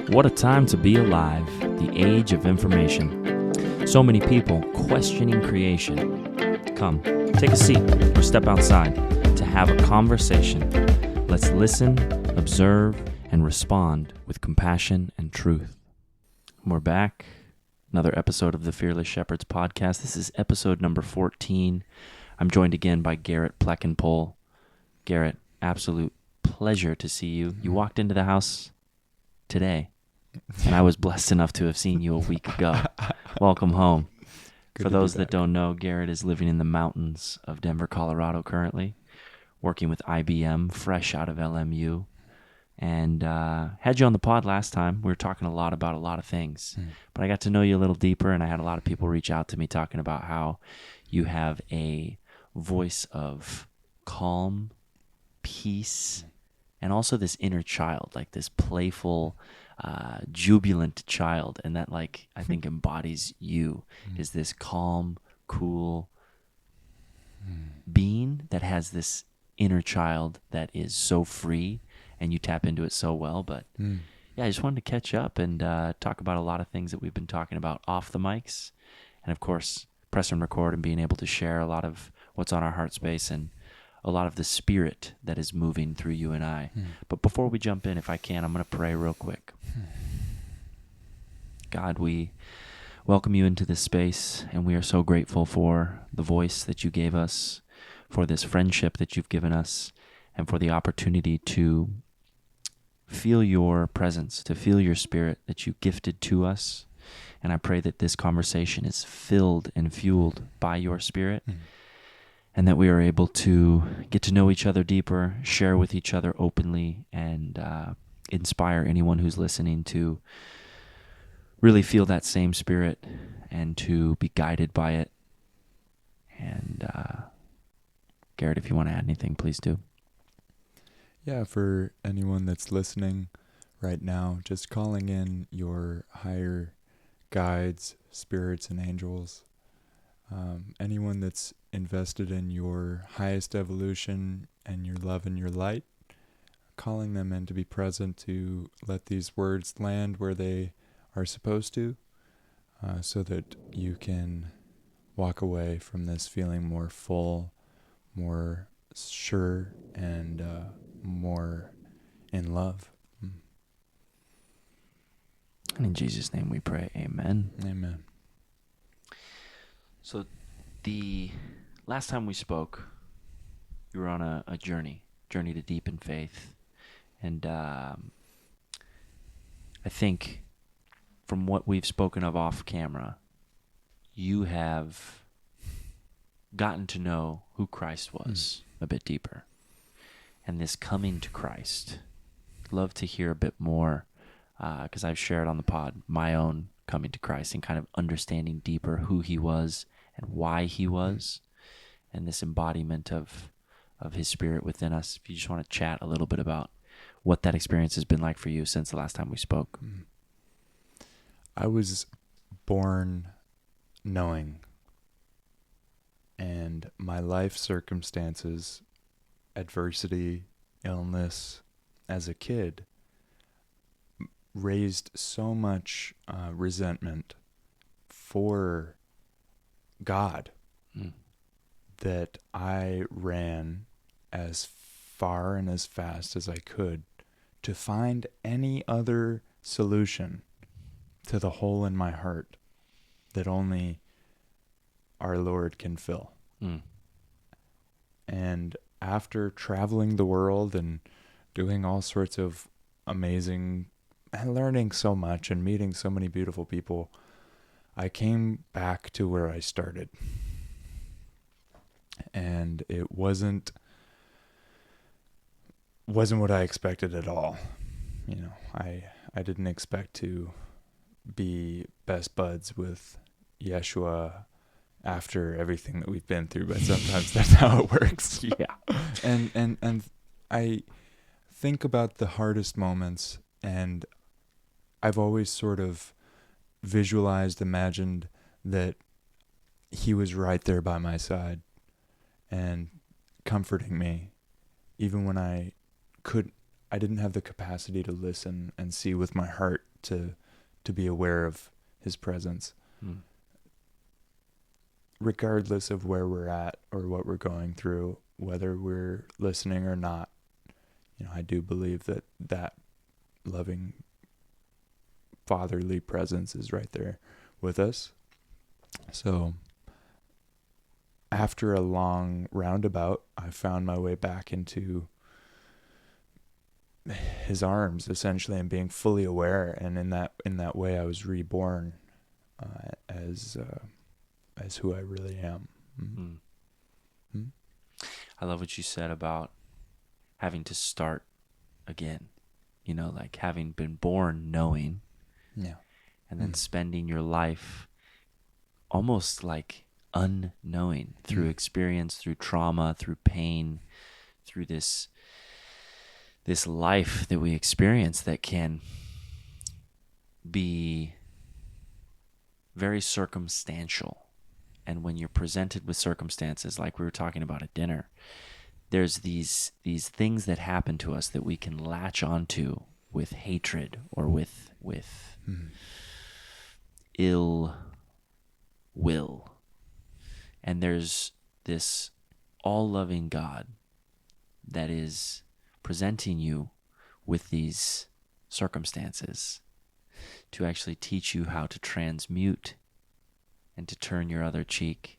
What a time to be alive, the age of information. So many people questioning creation. Come, take a seat or step outside to have a conversation. Let's listen, observe, and respond with compassion and truth. We're back. Another episode of the Fearless Shepherds podcast. This is episode number 14. I'm joined again by Garrett Plekenpol. Garrett, absolute pleasure to see you. You walked into the house today, and I was blessed enough to have seen you a week ago. Welcome home. For those that don't know, Garrett is living in the mountains of Denver, Colorado currently, working with IBM, fresh out of LMU, and had you on the pod last time. We were talking a lot about a lot of things, but I got to know you a little deeper, and I had a lot of people reach out to me talking about how you have a voice of calm, peace, and also this inner child, like this playful, jubilant child, and that, like, I think embodies you, is this calm, cool being that has this inner child that is so free, and you tap into it so well. But yeah, I just wanted to catch up and talk about a lot of things that we've been talking about off the mics, and of course press and record and being able to share a lot of what's on our heart space and a lot of the spirit that is moving through you and I. But before we jump in, if I can, I'm going to pray real quick. God, we welcome you into this space, and we are so grateful for the voice that you gave us, for this friendship that you've given us, and for the opportunity to feel your presence, to feel your spirit that you gifted to us. And I pray that this conversation is filled and fueled by your spirit, and that we are able to get to know each other deeper, share with each other openly, and inspire anyone who's listening to really feel that same spirit and to be guided by it. And Garrett, if you want to add anything, please do. Yeah, for anyone that's listening right now, just calling in your higher guides, spirits, and angels. Anyone that's invested in your highest evolution and your love and your light, calling them in to be present, to let these words land where they are supposed to, so that you can walk away from this feeling more full, more sure, and more in love. And in Jesus' name we pray, amen. Amen. So the last time we spoke, you were on a journey to deepen faith. And I think from what we've spoken of off camera, you have gotten to know who Christ was a bit deeper. And this coming to Christ, I'd love to hear a bit more, because I've shared on the pod my own coming to Christ and kind of understanding deeper who he was and why he was, and this embodiment of his spirit within us. If you just want to chat a little bit about what that experience has been like for you since the last time we spoke. I was born knowing, and my life circumstances, adversity, illness as a kid, raised so much resentment for God that I ran as far and as fast as I could to find any other solution to the hole in my heart that only our Lord can fill. And after traveling the world and doing all sorts of amazing and learning so much and meeting so many beautiful people, I came back to where I started. And it wasn't what I expected at all. You know, I didn't expect to be best buds with Yeshua after everything that we've been through, but sometimes that's how it works. Yeah. And I think about the hardest moments, and I've always sort of visualized, imagined that he was right there by my side and comforting me, even when I I didn't have the capacity to listen and see with my heart to be aware of his presence. Regardless of where we're at or what we're going through, whether we're listening or not, I do believe that loving fatherly presence is right there with us. So after a long roundabout, I found my way back into his arms, essentially, and being fully aware. And in that way, I was reborn as who I really am. I love what you said about having to start again. Like having been born knowing, and then spending your life almost like unknowing through experience, through trauma, through pain, through this life that we experience that can be very circumstantial. And when you're presented with circumstances, like we were talking about at dinner, there's these things that happen to us that we can latch onto with hatred or with ill will. And there's this all-loving God that is presenting you with these circumstances to actually teach you how to transmute and to turn your other cheek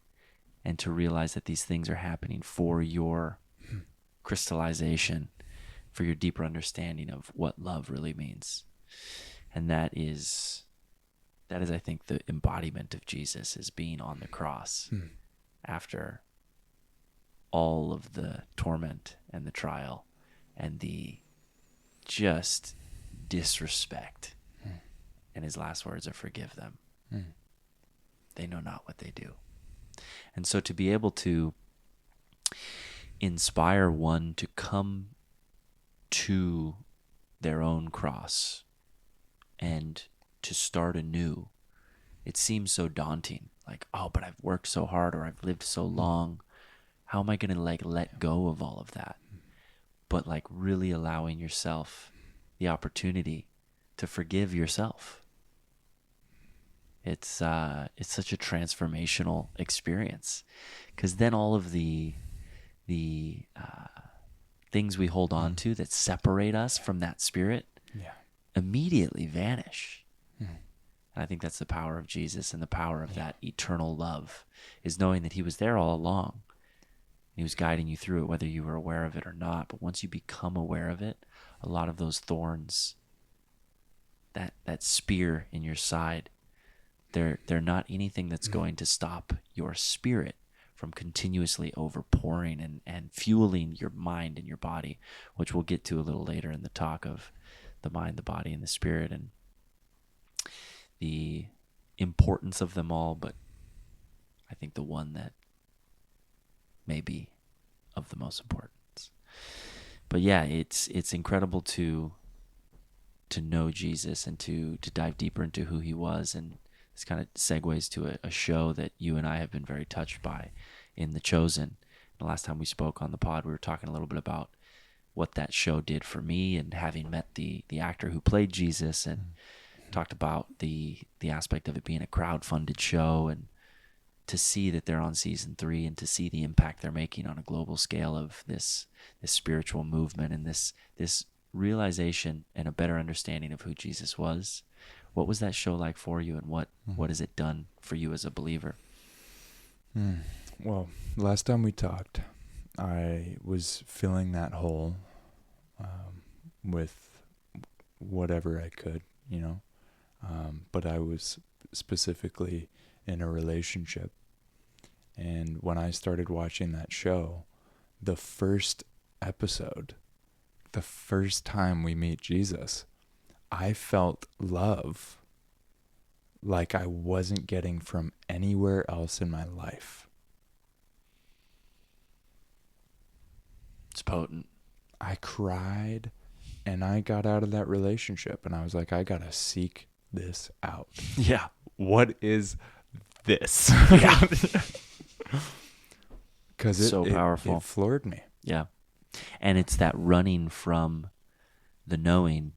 and to realize that these things are happening for your crystallization, for your deeper understanding of what love really means. And that is, I think, the embodiment of Jesus, is being on the cross after all of the torment and the trial and the just disrespect. And his last words are, "Forgive them. They know not what they do." And so to be able to inspire one to come to their own cross and to start anew, it seems so daunting. Like, oh, but I've worked so hard, or I've lived so long. How am I going to let go of all of that? But really allowing yourself the opportunity to forgive yourself. It's such a transformational experience, because then all of the things we hold on to that separate us from that spirit immediately vanish. And I think that's the power of Jesus, and the power of that eternal love is knowing that he was there all along. He was guiding you through it, whether you were aware of it or not. But once you become aware of it, a lot of those thorns, that spear in your side, they're not anything that's going to stop your spirit from continuously overpouring and fueling your mind and your body, which we'll get to a little later in the talk of the mind, the body, and the spirit, and the importance of them all. But I think the one that may be of the most importance. But yeah, it's incredible to know Jesus and to dive deeper into who he was. And this kind of segues to a show that you and I have been very touched by in The Chosen. The last time we spoke on the pod, we were talking a little bit about what that show did for me, and having met the actor who played Jesus, and talked about the aspect of it being a crowd-funded show, and to see that they're on season 3, and to see the impact they're making on a global scale of this spiritual movement, and this realization and a better understanding of who Jesus was. What was that show like for you, and what has it done for you as a believer? Well, last time we talked, I was filling that hole with whatever I could, but I was specifically in a relationship. And when I started watching that show, the first episode, the first time we meet Jesus, I felt love like I wasn't getting from anywhere else in my life. It's potent. I cried, and I got out of that relationship, and I was like, I gotta seek this out. Yeah. What is this? Yeah. Because so powerful. It floored me. Yeah. And it's that running from the knowing,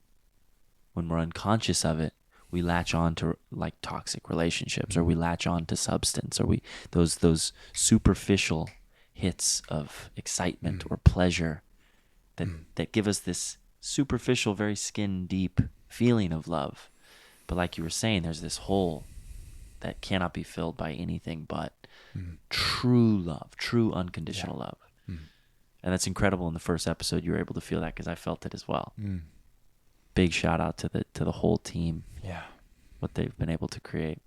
when we're unconscious of it, we latch on to like toxic relationships, or we latch on to substance, or those superficial hits of excitement or pleasure that give us this superficial, very skin deep feeling of love. But like you were saying, there's this hole that cannot be filled by anything but true love, true unconditional love. And that's incredible. In the first episode, you were able to feel that, because I felt it as well. Big shout out to the whole team. Yeah. What they've been able to create.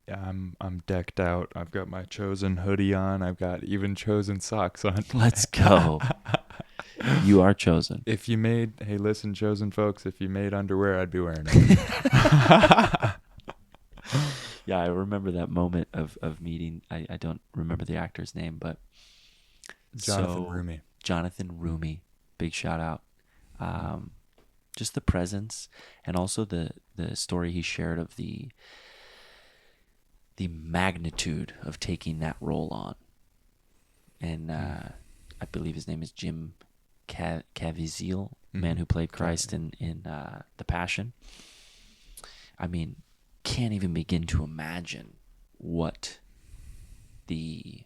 Yeah, I'm decked out. I've got my Chosen hoodie on. I've got even Chosen socks on. Let's go. You are chosen. Hey, listen, Chosen folks, if you made underwear, I'd be wearing it. Yeah, I remember that moment of meeting. I don't remember the actor's name, but Jonathan Rumi. Big shout out. Just the presence, and also the story he shared of the magnitude of taking that role on. And I believe his name is Jim Caviezel, man who played Christ in The Passion. I mean, can't even begin to imagine what the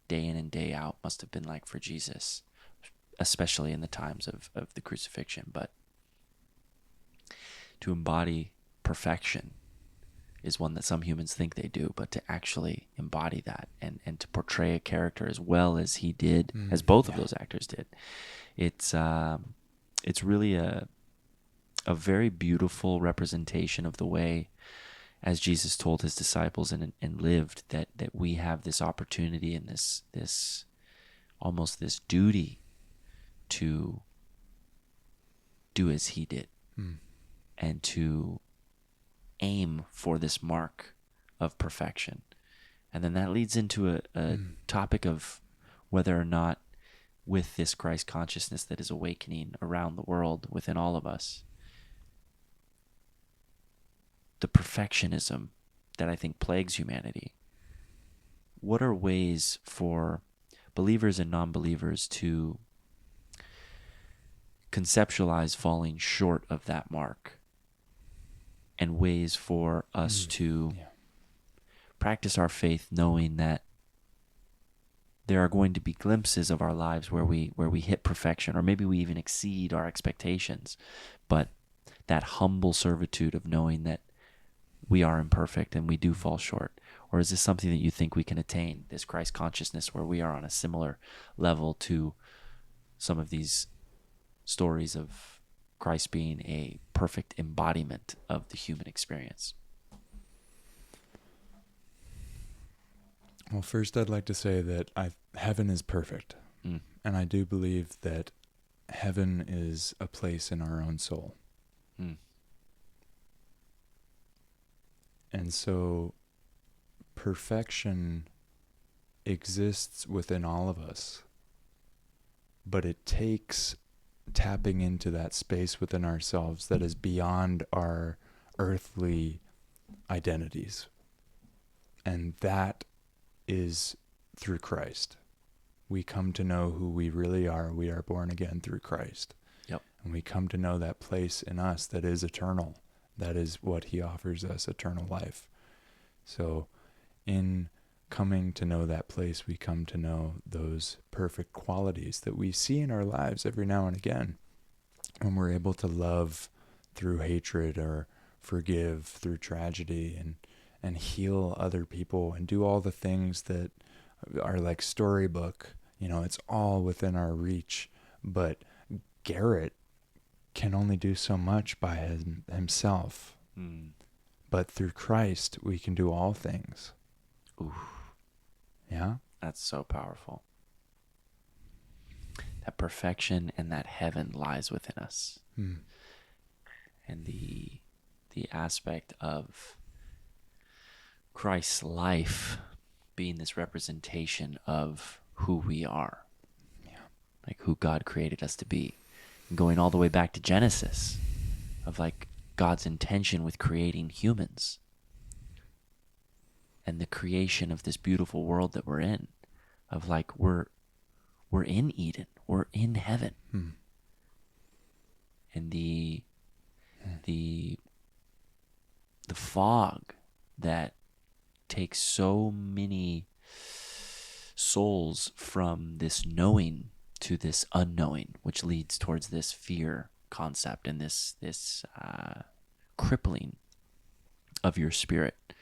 day in and day out must have been like for Jesus, especially in the times of the crucifixion. But to embody perfection is one that some humans think they do, but to actually embody that and to portray a character as well as he did, as both of those actors did, it's really a very beautiful representation of the way, as Jesus told his disciples and lived, that we have this opportunity and this almost this duty to do as he did, and to aim for this mark of perfection. And then that leads into a topic of whether or not, with this Christ consciousness that is awakening around the world within all of us, the perfectionism that I think plagues humanity, what are ways for believers and non-believers to conceptualize falling short of that mark, and ways for us to practice our faith, knowing that there are going to be glimpses of our lives where we hit perfection, or maybe we even exceed our expectations, but that humble servitude of knowing that we are imperfect and we do fall short? Or is this something that you think we can attain, this Christ consciousness where we are on a similar level to some of these stories of Christ being a perfect embodiment of the human experience? Well, first I'd like to say that heaven is perfect. And I do believe that heaven is a place in our own soul. And so perfection exists within all of us, but it takes tapping into that space within ourselves that is beyond our earthly identities. And that is through Christ. We come to know who we really are. We are born again through Christ. Yep. And we come to know that place in us that is eternal. That is what he offers us, eternal life. So in coming to know that place, we come to know those perfect qualities that we see in our lives every now and again. When we're able to love through hatred, or forgive through tragedy, and heal other people, and do all the things that are like storybook, it's all within our reach. But Garrett can only do so much by himself. But through Christ, we can do all things. Ooh. Yeah? That's so powerful. That perfection and that heaven lies within us. And the aspect of Christ's life being this representation of who we are. Like who God created us to be. And going all the way back to Genesis, of like God's intention with creating humans. And the creation of this beautiful world that we're in. Of like we're in Eden. We're in heaven. and the fog that takes so many souls from this knowing to this unknowing, which leads towards this fear concept and this crippling of your spirit.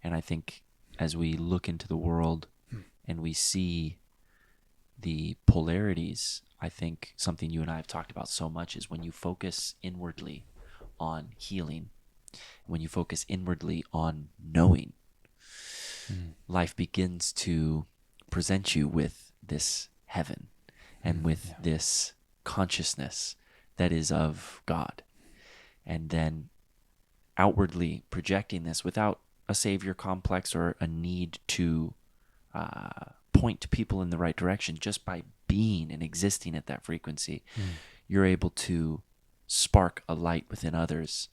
And I think as we look into the world and we see the polarities, I think something you and I have talked about so much is when you focus inwardly on healing, when you focus inwardly on knowing, life begins to present you with this heaven and with this consciousness that is of God. And then outwardly projecting this without a savior complex or a need to point people in the right direction, just by being and existing at that frequency, you're able to spark a light within others.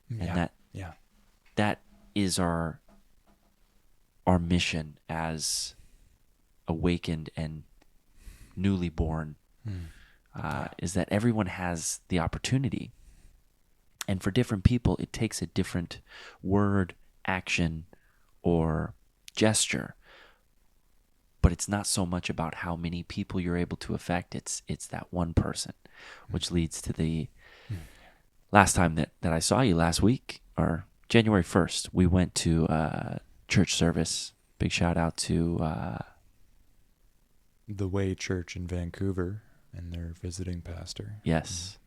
And that is our mission as awakened and newly born, is that everyone has the opportunity. And for different people, it takes a different word, action, or gesture. But it's not so much about how many people you're able to affect. It's that one person, which leads to the last time that I saw you last week, or January 1st, we went to a church service. Big shout out to the Way Church in Vancouver and their visiting pastor. Yes.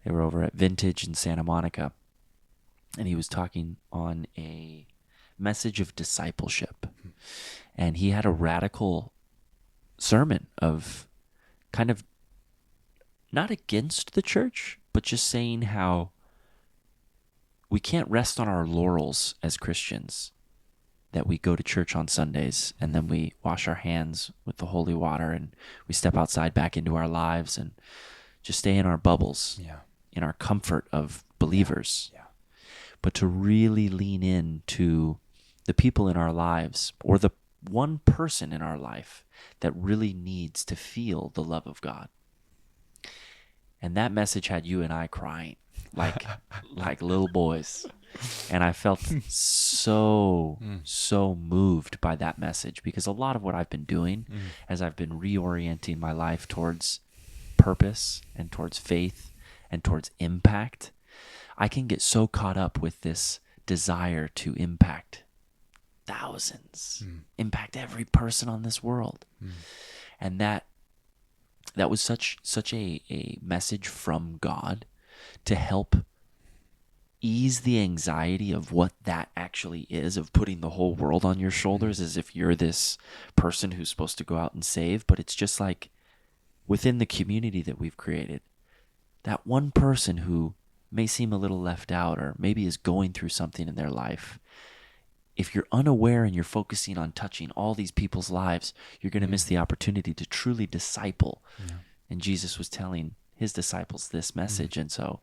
They were over at Vintage in Santa Monica, and he was talking on a message of discipleship. And he had a radical sermon of kind of not against the church, but just saying how we can't rest on our laurels as Christians, that we go to church on Sundays and then we wash our hands with the holy water and we step outside back into our lives and just stay in our bubbles, in our comfort of believers. But to really lean into the people in our lives, or the one person in our life that really needs to feel the love of God. And that message had you and I crying like little boys. And I felt so moved by that message, because a lot of what I've been doing as I've been reorienting my life towards purpose and towards faith and towards impact, I can get so caught up with this desire to impact thousands, impact every person on this world. And that was such a message from God to help ease the anxiety of what that actually is, of putting the whole world on your shoulders as if you're this person who's supposed to go out and save. But it's just like within the community that we've created, that one person who may seem a little left out or maybe is going through something in their life, if you're unaware and you're focusing on touching all these people's lives, you're going to miss the opportunity to truly disciple. And Jesus was telling his disciples this message. And so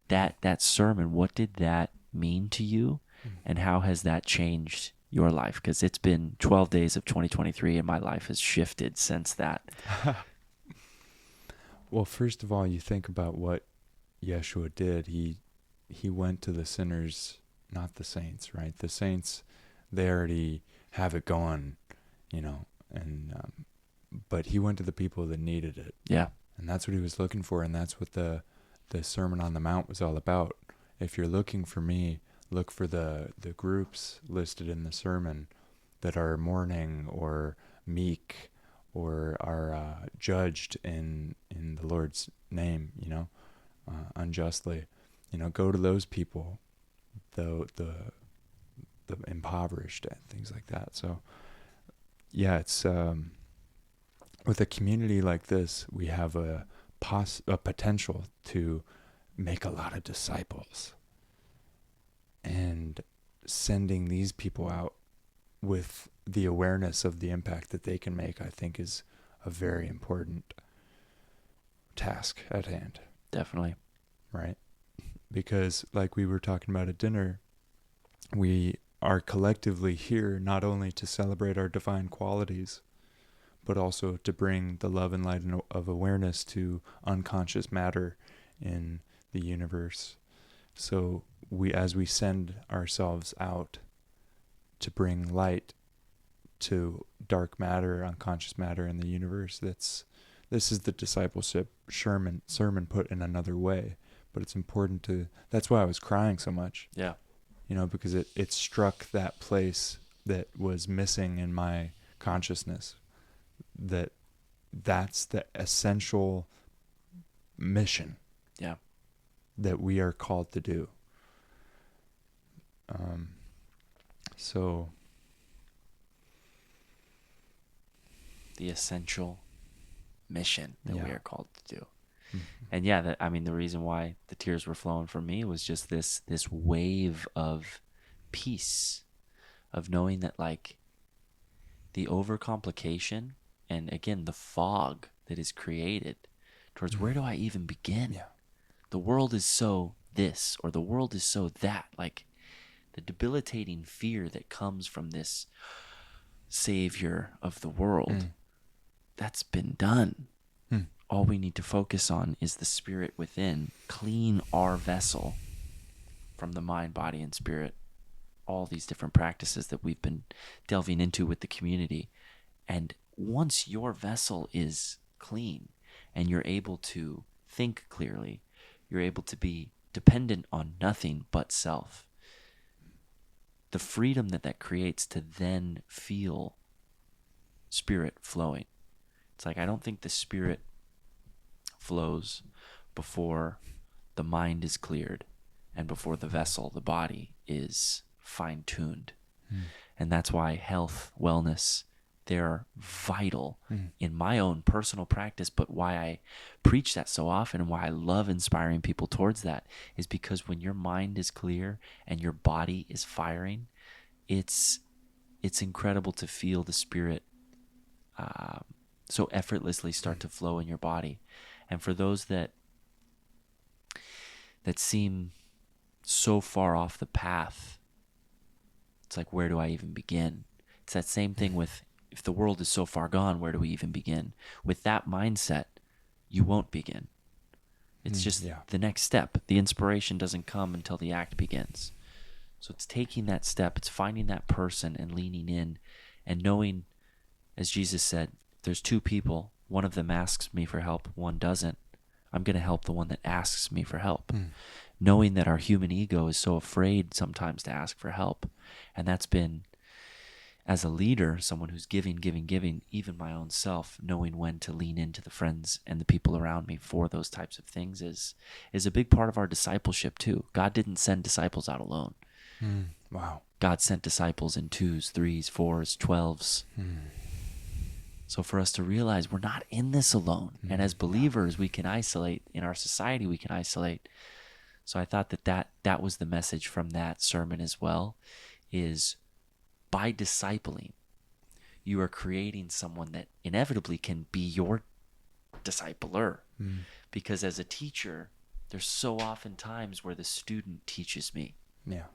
that sermon, what did that mean to you? And how has that changed your life? Because it's been 12 days of 2023 and my life has shifted since that. Well, first of all, you think about what Yeshua did. He went to the sinners, not the saints, right? The saints, they already have it going, and but he went to the people that needed it. Yeah. And that's what he was looking for, and that's what the Sermon on the Mount was all about. If you're looking for me, look for the groups listed in the sermon that are mourning or meek or are judged in the Lord's name, unjustly. Go to those people, the impoverished and things like that. So, yeah, it's with a community like this, we have a potential to make a lot of disciples, and sending these people out with the awareness of the impact that they can make, I think, is a very important task at hand. Definitely. Right? Because like we were talking about at dinner, we are collectively here not only to celebrate our divine qualities, but also to bring the love and light of awareness to unconscious matter in the universe. So as we send ourselves out to bring light to dark matter, unconscious matter in the universe, this is the discipleship sermon put in another way. But it's important that's why I was crying so much. Yeah. Because it struck that place that was missing in my consciousness, that's the essential mission. Yeah. That we are called to do. So the essential mission that we Yeah. are called to do. Mhm. And yeah, the reason why the tears were flowing for me was just this wave of peace, of knowing that like the overcomplication and again the fog that is created towards where do I even begin? Yeah. The world is so this, or the world is so that. Like the debilitating fear that comes from this savior of the world, that's been done. All we need to focus on is the spirit within. Clean our vessel from the mind, body, and spirit. All these different practices that we've been delving into with the community. And once your vessel is clean and you're able to think clearly, you're able to be dependent on nothing but self. The freedom that creates to then feel spirit flowing. It's like I don't think the spirit flows before the mind is cleared and before the vessel, the body, is fine-tuned. And that's why health, wellness, they're vital in my own personal practice, but why I preach that so often and why I love inspiring people towards that is because when your mind is clear and your body is firing, it's incredible to feel the spirit so effortlessly start to flow in your body. And for those that seem so far off the path, it's like, where do I even begin? It's that same thing with, if the world is so far gone, where do we even begin? With that mindset, you won't begin. It's just the next step. The inspiration doesn't come until the act begins. So it's taking that step. It's finding that person and leaning in and knowing, as Jesus said, there's two people. One of them asks me for help. One doesn't. I'm going to help the one that asks me for help. Knowing that our human ego is so afraid sometimes to ask for help. And that's been, as a leader, someone who's giving, even my own self, knowing when to lean into the friends and the people around me for those types of things is a big part of our discipleship too. God didn't send disciples out alone. Wow. God sent disciples in 2s, 3s, 4s, 12s. So for us to realize we're not in this alone. And as believers, we can isolate. In our society, we can isolate. So I thought that was the message from that sermon as well, is by discipling, you are creating someone that inevitably can be your discipler. Because as a teacher, there's so often times where the student teaches me. Yeah.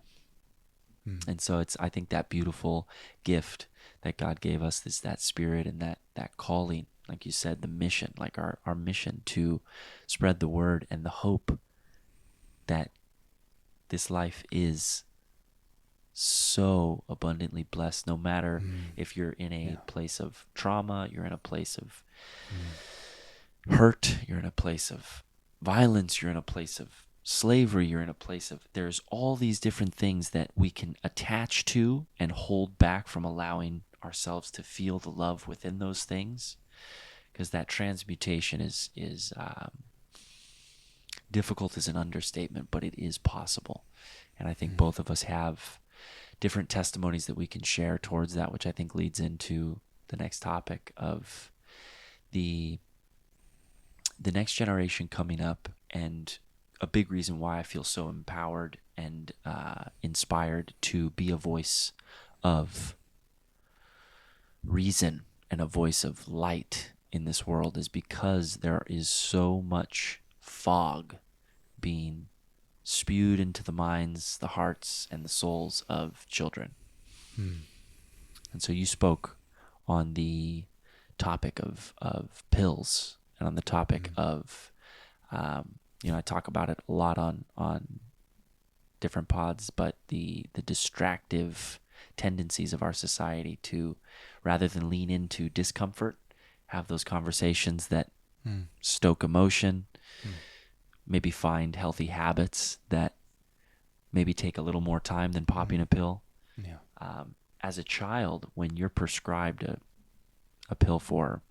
And so it's, I think, that beautiful gift that God gave us is that spirit and that calling, like you said, the mission, like our mission to spread the word and the hope that this life is so abundantly blessed, no matter if you're in a place of trauma, you're in a place of hurt, you're in a place of violence, you're in a place of slavery, you're in a place of, there's all these different things that we can attach to and hold back from allowing ourselves to feel the love within those things, because that transmutation is difficult is an understatement, but it is possible. And I think both of us have different testimonies that we can share towards that, which I think leads into the next topic of the next generation coming up, and a big reason why I feel so empowered and inspired to be a voice of reason and a voice of light in this world is because there is so much fog being spewed into the minds, the hearts, and the souls of children. And so you spoke on the topic of pills and on the topic of I talk about it a lot on different pods, but the distractive tendencies of our society to, rather than lean into discomfort, have those conversations that stoke emotion, maybe find healthy habits that maybe take a little more time than popping a pill. Yeah. As a child, when you're prescribed a pill for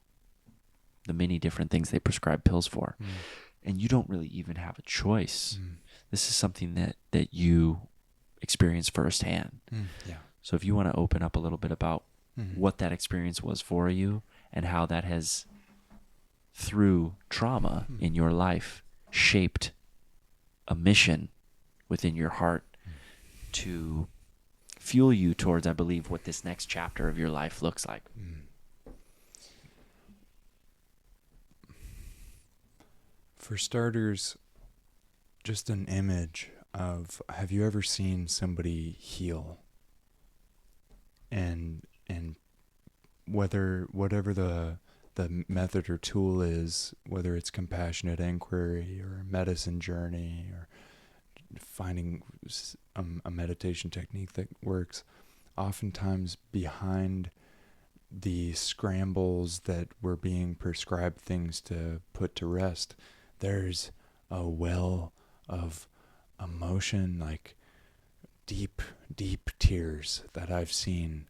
the many different things they prescribe pills for, and you don't really even have a choice, this is something that you experience firsthand. Yeah. So if you want to open up a little bit about what that experience was for you and how that has, through trauma in your life, shaped a mission within your heart to fuel you towards, I believe, what this next chapter of your life looks like. For starters, just an image of, have you ever seen somebody heal? And whatever the method or tool is, whether it's compassionate inquiry or a medicine journey or finding a meditation technique that works, oftentimes behind the scrambles that we're being prescribed things to put to rest, there's a well of emotion, like deep, deep tears that I've seen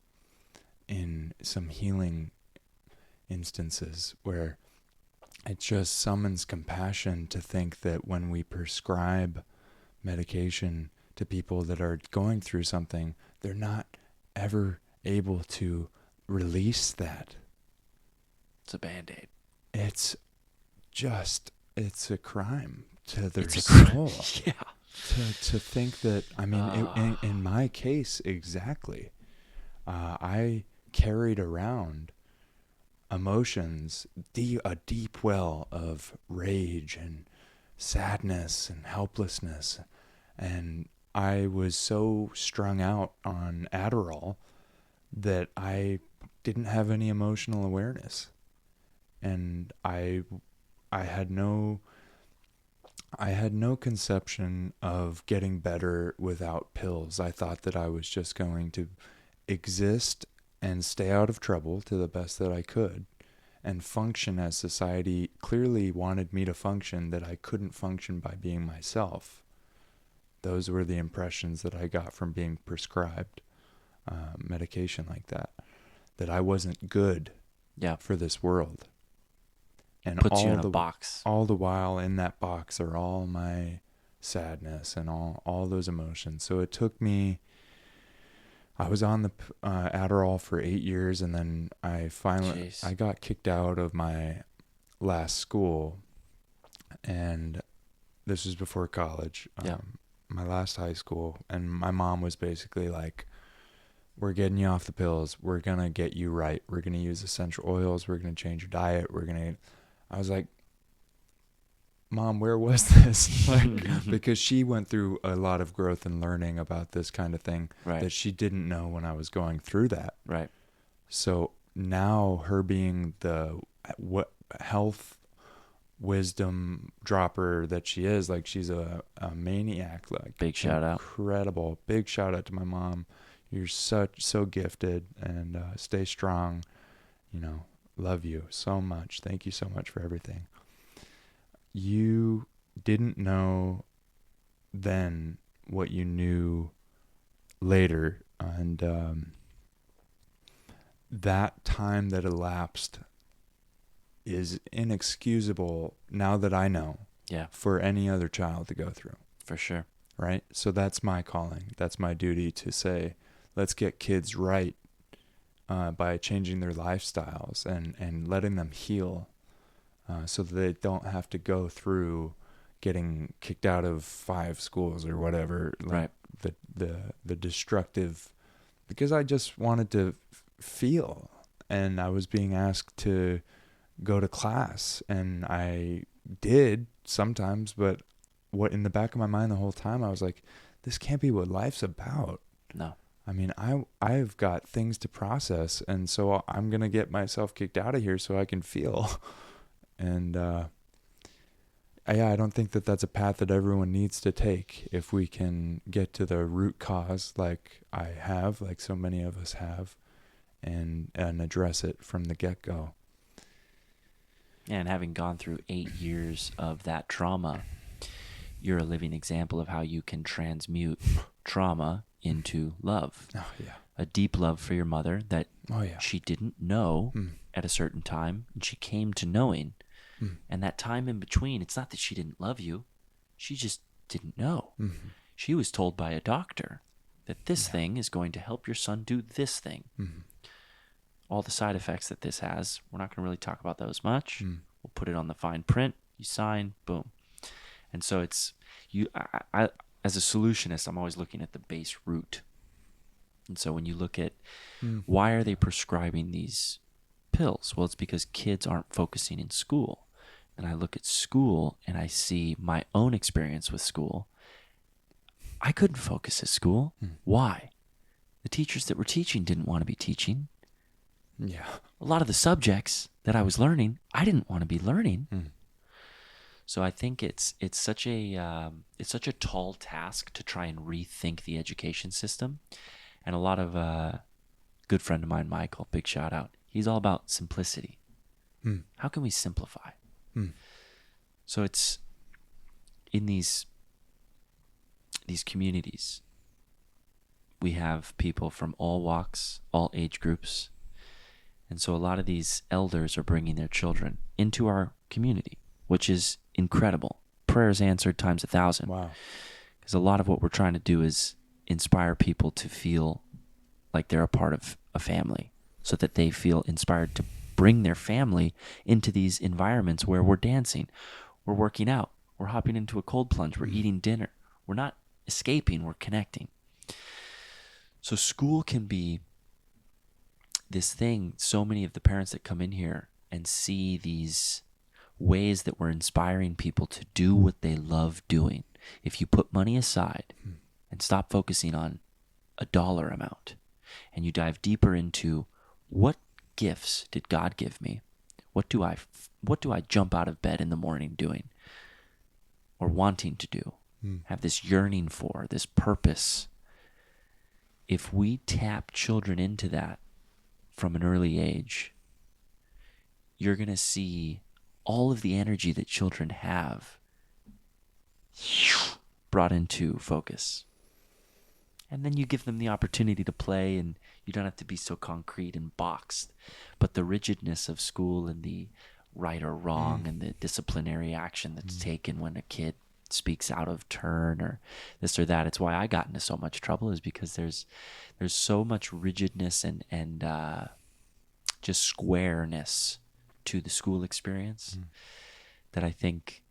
in some healing instances where it just summons compassion to think that when we prescribe medication to people that are going through something, they're not ever able to release that. It's a Band-Aid. It's a crime to their soul. Yeah. To think that, I mean, in my case, exactly. I carried around emotions, a deep well of rage and sadness and helplessness. And I was so strung out on Adderall that I didn't have any emotional awareness. And I had no conception of getting better without pills. I thought that I was just going to exist and stay out of trouble to the best that I could and function as society clearly wanted me to function, that I couldn't function by being myself. Those were the impressions that I got from being prescribed medication like that I wasn't good for this world. And puts you in a box. All the while in that box are all my sadness and all those emotions. So it took me, I was on the Adderall for 8 years, and then I got kicked out of my last school, and this was before college, my last high school, and my mom was basically like, we're getting you off the pills, we're going to get you right, we're going to use essential oils, we're going to change your diet, I was like, Mom, where was this? Because she went through a lot of growth and learning about this kind of thing that she didn't know when I was going through that. Right. So now her being the health wisdom dropper that she is, like she's a maniac. Like big shout out. Incredible. Big shout out to my mom. You're so gifted, and stay strong. Love you so much. Thank you so much for everything. You didn't know then what you knew later, and that time that elapsed is inexcusable now that I know for any other child to go through. For sure. Right? So that's my calling. That's my duty to say, let's get kids right by changing their lifestyles and letting them heal. So that they don't have to go through getting kicked out of 5 schools or whatever. Like the destructive, because I just wanted to feel, and I was being asked to go to class, and I did sometimes, but what in the back of my mind the whole time, I was like, this can't be what life's about. No. I mean, I've got things to process, and so I'm going to get myself kicked out of here so I can feel. And I don't think that that's a path that everyone needs to take. If we can get to the root cause, like so many of us have, and address it from the get-go. And having gone through 8 years of that trauma, you're a living example of how you can transmute trauma into love. Oh, yeah. A deep love for your mother that she didn't know at a certain time, and she came to knowing. And that time in between, it's not that she didn't love you. She just didn't know. Mm-hmm. She was told by a doctor that this thing is going to help your son do this thing. Mm-hmm. All the side effects that this has, we're not going to really talk about those much. We'll put it on the fine print. You sign, boom. And so it's I as a solutionist, I'm always looking at the base root. And so when you look at why are they prescribing these pills? Well, it's because kids aren't focusing in school. And I look at school and I see my own experience with school. I couldn't focus at school. Why? The teachers that were teaching didn't want to be teaching. Yeah. A lot of the subjects that I was learning, I didn't want to be learning. So I think it's such a tall task to try and rethink the education system. And a lot of good friend of mine, Michael, big shout out. He's all about simplicity. How can we simplify? So it's in these communities, we have people from all walks, all age groups. And so a lot of these elders are bringing their children into our community, which is incredible. Prayers answered times 1,000. Wow. Because a lot of what we're trying to do is inspire people to feel like they're a part of a family, so that they feel inspired to bring their family into these environments where we're dancing, we're working out, we're hopping into a cold plunge, we're eating dinner. We're not escaping, we're connecting. So school can be this thing. So many of the parents that come in here and see these ways that we're inspiring people to do what they love doing. If you put money aside and stop focusing on a dollar amount, and you dive deeper into what gifts did God give me? What do I jump out of bed in the morning doing or wanting to do? Have this yearning for, this purpose. If we tap children into that from an early age, you're going to see all of the energy that children have brought into focus. And then you give them the opportunity to play, and you don't have to be so concrete and boxed. But the rigidness of school and the right or wrong and the disciplinary action that's taken when a kid speaks out of turn or this or that, it's why I got into so much trouble, is because there's so much rigidness and just squareness to the school experience that I think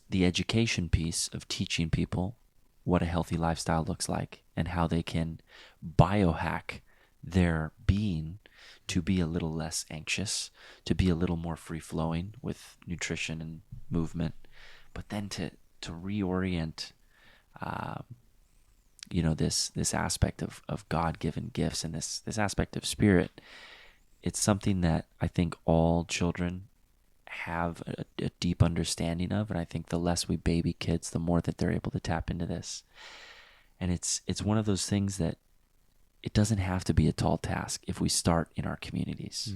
the education piece of teaching people what a healthy lifestyle looks like and how they can biohack their being to be a little less anxious, to be a little more free-flowing with nutrition and movement, but then to reorient this aspect of God-given gifts and this aspect of spirit. It's something that I think all children have a deep understanding of, and I think the less we baby kids, the more that they're able to tap into this. And it's one of those things that it doesn't have to be a tall task if we start in our communities.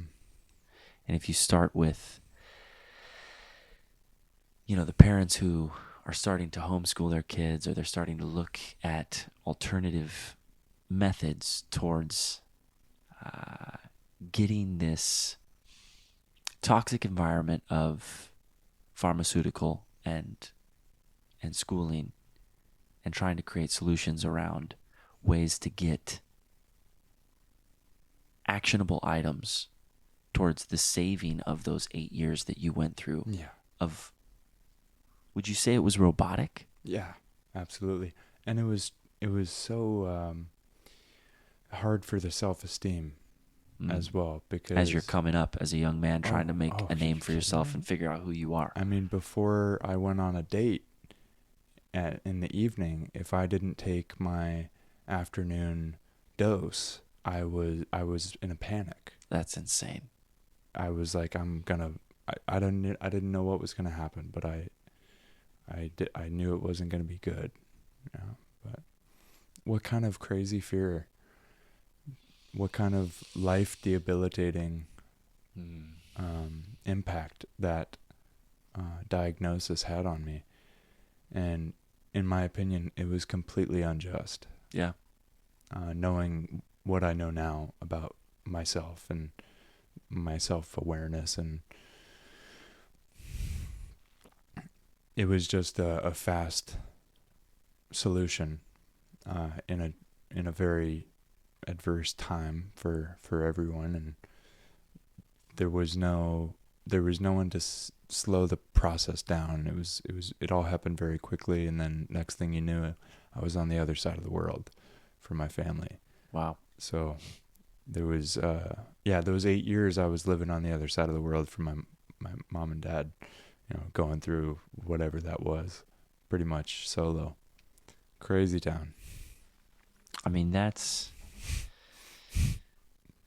And if you start with, the parents who are starting to homeschool their kids, or they're starting to look at alternative methods towards getting this toxic environment of pharmaceutical and schooling, and trying to create solutions around ways to get actionable items towards the saving of those 8 years that you went through. Would you say it was robotic? Yeah, absolutely. And it was so hard for the self-esteem as well, because as you're coming up as a young man trying to make a name for yourself and figure out who you are. I mean, before I went on a date in the evening, if I didn't take my afternoon dose, I was in a panic. That's insane. I was like, I'm gonna I didn't know what was going to happen, but I knew it wasn't going to be good. But what kind of crazy fear, what kind of life debilitating impact that diagnosis had on me. And in my opinion, it was completely unjust. Yeah. Knowing what I know now about myself and my self-awareness, and it was just a fast solution in a very adverse time for everyone, and there was no one to slow the process down. It all happened very quickly, and then next thing you knew, I was on the other side of the world for my family. Wow. So there was those 8 years I was living on the other side of the world for my mom and dad, going through whatever that was, pretty much solo. Crazy town. I mean, this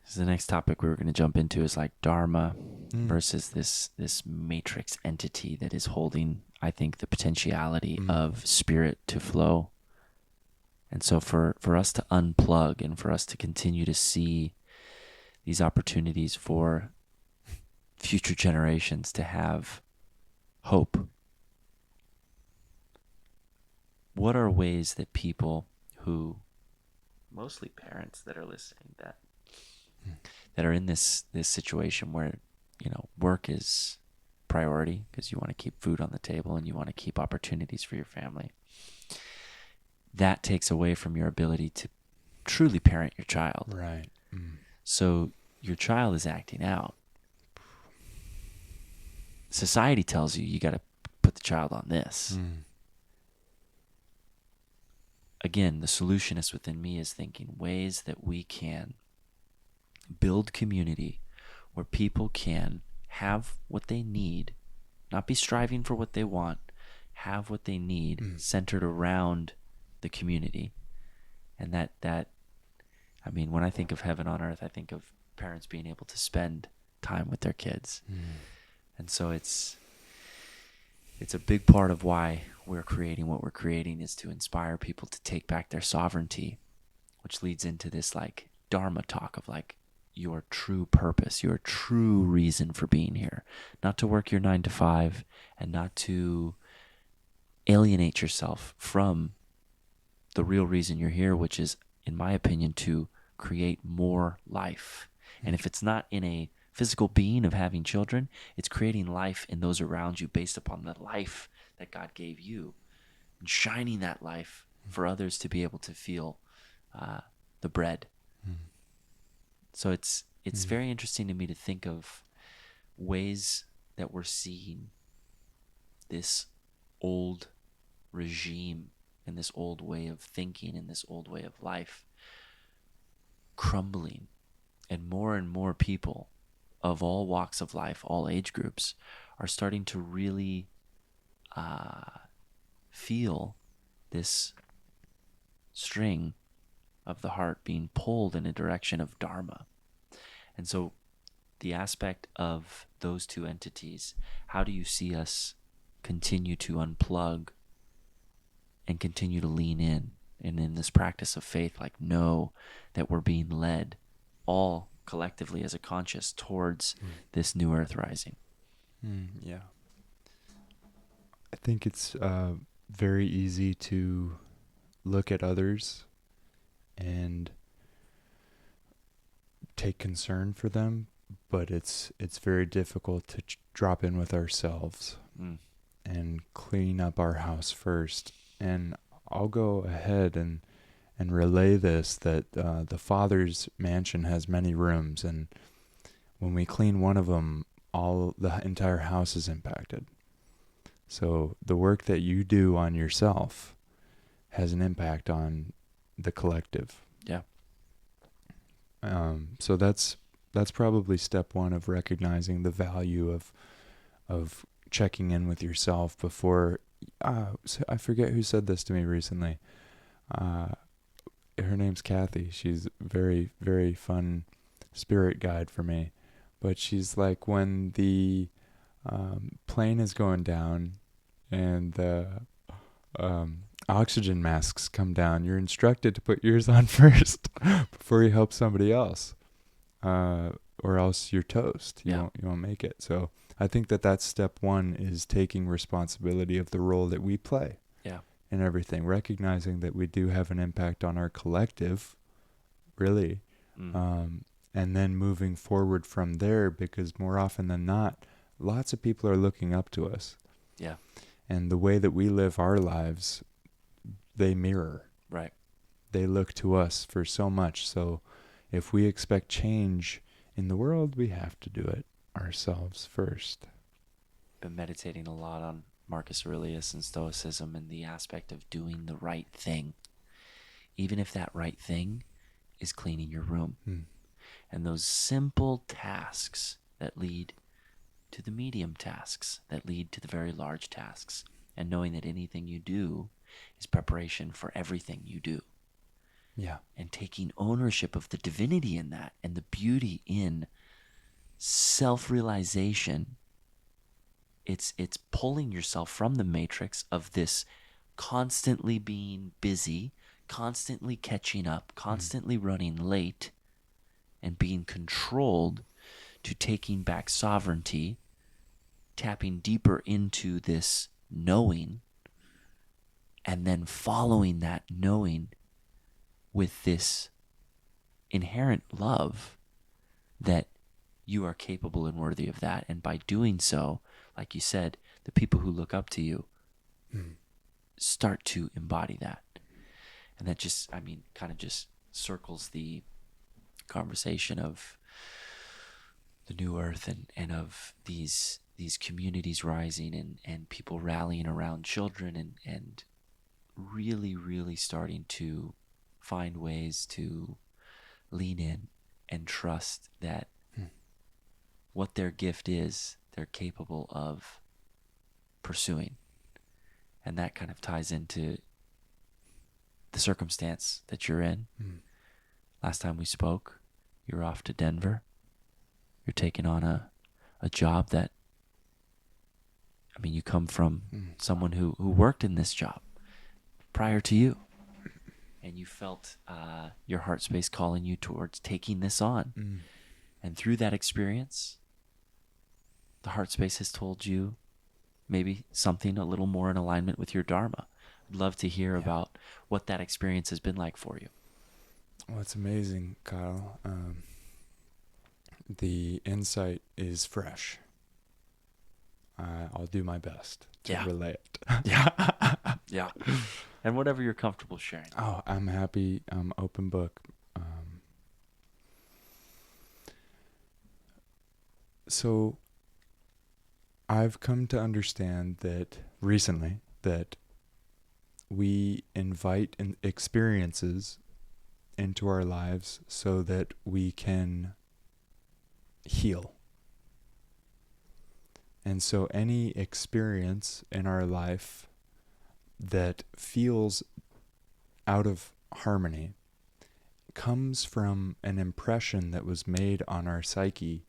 is the next topic we were going to jump into, is like Dharma versus this matrix entity that is holding, I think, the potentiality of spirit to flow. And so for us to unplug and for us to continue to see these opportunities for future generations to have hope, what are ways that people who, mostly parents that are listening, that are in this situation where, work is priority because you want to keep food on the table and you want to keep opportunities for your family, that takes away from your ability to truly parent your child. Right. So your child is acting out. Society tells you got to put the child on this. Again, the solutionist within me is thinking ways that we can build community where people can have what they need, not be striving for what they want, have what they need centered around the community. And that I mean, when I think of heaven on earth, I think of parents being able to spend time with their kids. And so it's a big part of why we're creating what we're creating, is to inspire people to take back their sovereignty, which leads into this like Dharma talk of like your true purpose, your true reason for being here, not to work your 9 to 5 and not to alienate yourself from the real reason you're here, which is, in my opinion, to create more life. And if it's not in a physical being of having children, it's creating life in those around you based upon the life that God gave you, and shining that life for others to be able to feel the bread. So it's very interesting to me to think of ways that we're seeing this old regime and this old way of thinking and this old way of life crumbling, and more people of all walks of life, all age groups, are starting to really feel this string of the heart being pulled in a direction of Dharma. And so the aspect of those two entities, how do you see us continue to unplug and continue to lean in, and in this practice of faith, like know that we're being led all collectively as a conscious towards this new earth rising? Yeah. I think it's very easy to look at others and take concern for them, but it's very difficult to drop in with ourselves and clean up our house first. And I'll go ahead and relay this, that the Father's mansion has many rooms, and when we clean one of them, the entire house is impacted. So the work that you do on yourself has an impact on the collective. Yeah. So that's probably step one of recognizing the value of checking in with yourself before. I forget who said this to me recently. Her name's Kathy. She's very, very fun spirit guide for me. But she's like, when the plane is going down and the oxygen masks come down, you're instructed to put yours on first before you help somebody else, or else you're toast. You won't make it. So I think that's step one, is taking responsibility of the role that we play in everything, recognizing that we do have an impact on our collective, really, and then moving forward from there, because more often than not, lots of people are looking up to us. Yeah. And the way that we live our lives, they mirror. Right. They look to us for so much. So if we expect change in the world, we have to do it ourselves first. Been meditating a lot on Marcus Aurelius and Stoicism and the aspect of doing the right thing, even if that right thing is cleaning your room. And those simple tasks that lead to the medium tasks, that lead to the very large tasks, and knowing that anything you do is preparation for everything you do. Yeah. And taking ownership of the divinity in that, and the beauty in self-realization. It's pulling yourself from the matrix of this constantly being busy, constantly catching up, constantly running late, and being controlled, to taking back sovereignty, tapping deeper into this knowing, and then following that knowing with this inherent love that you are capable and worthy of that. And by doing so, like you said, the people who look up to you start to embody that. And that just, kind of just circles the conversation of the new earth and of these communities rising and people rallying around children and really, really starting to find ways to lean in and trust that what their gift is, they're capable of pursuing. And that kind of ties into the circumstance that you're in. Last time we spoke, you're off to Denver. You're taking on a job that, you come from someone who worked in this job prior to you. And you felt your heart space calling you towards taking this on. And through that experience, the heart space has told you maybe something a little more in alignment with your Dharma. I'd love to hear about what that experience has been like for you. Well, it's amazing, Kyle. The insight is fresh. I'll do my best to relay it. Yeah. And whatever you're comfortable sharing. Oh, I'm happy. Open book. So I've come to understand that recently that we invite experiences into our lives so that we can heal. And so any experience in our life that feels out of harmony comes from an impression that was made on our psyche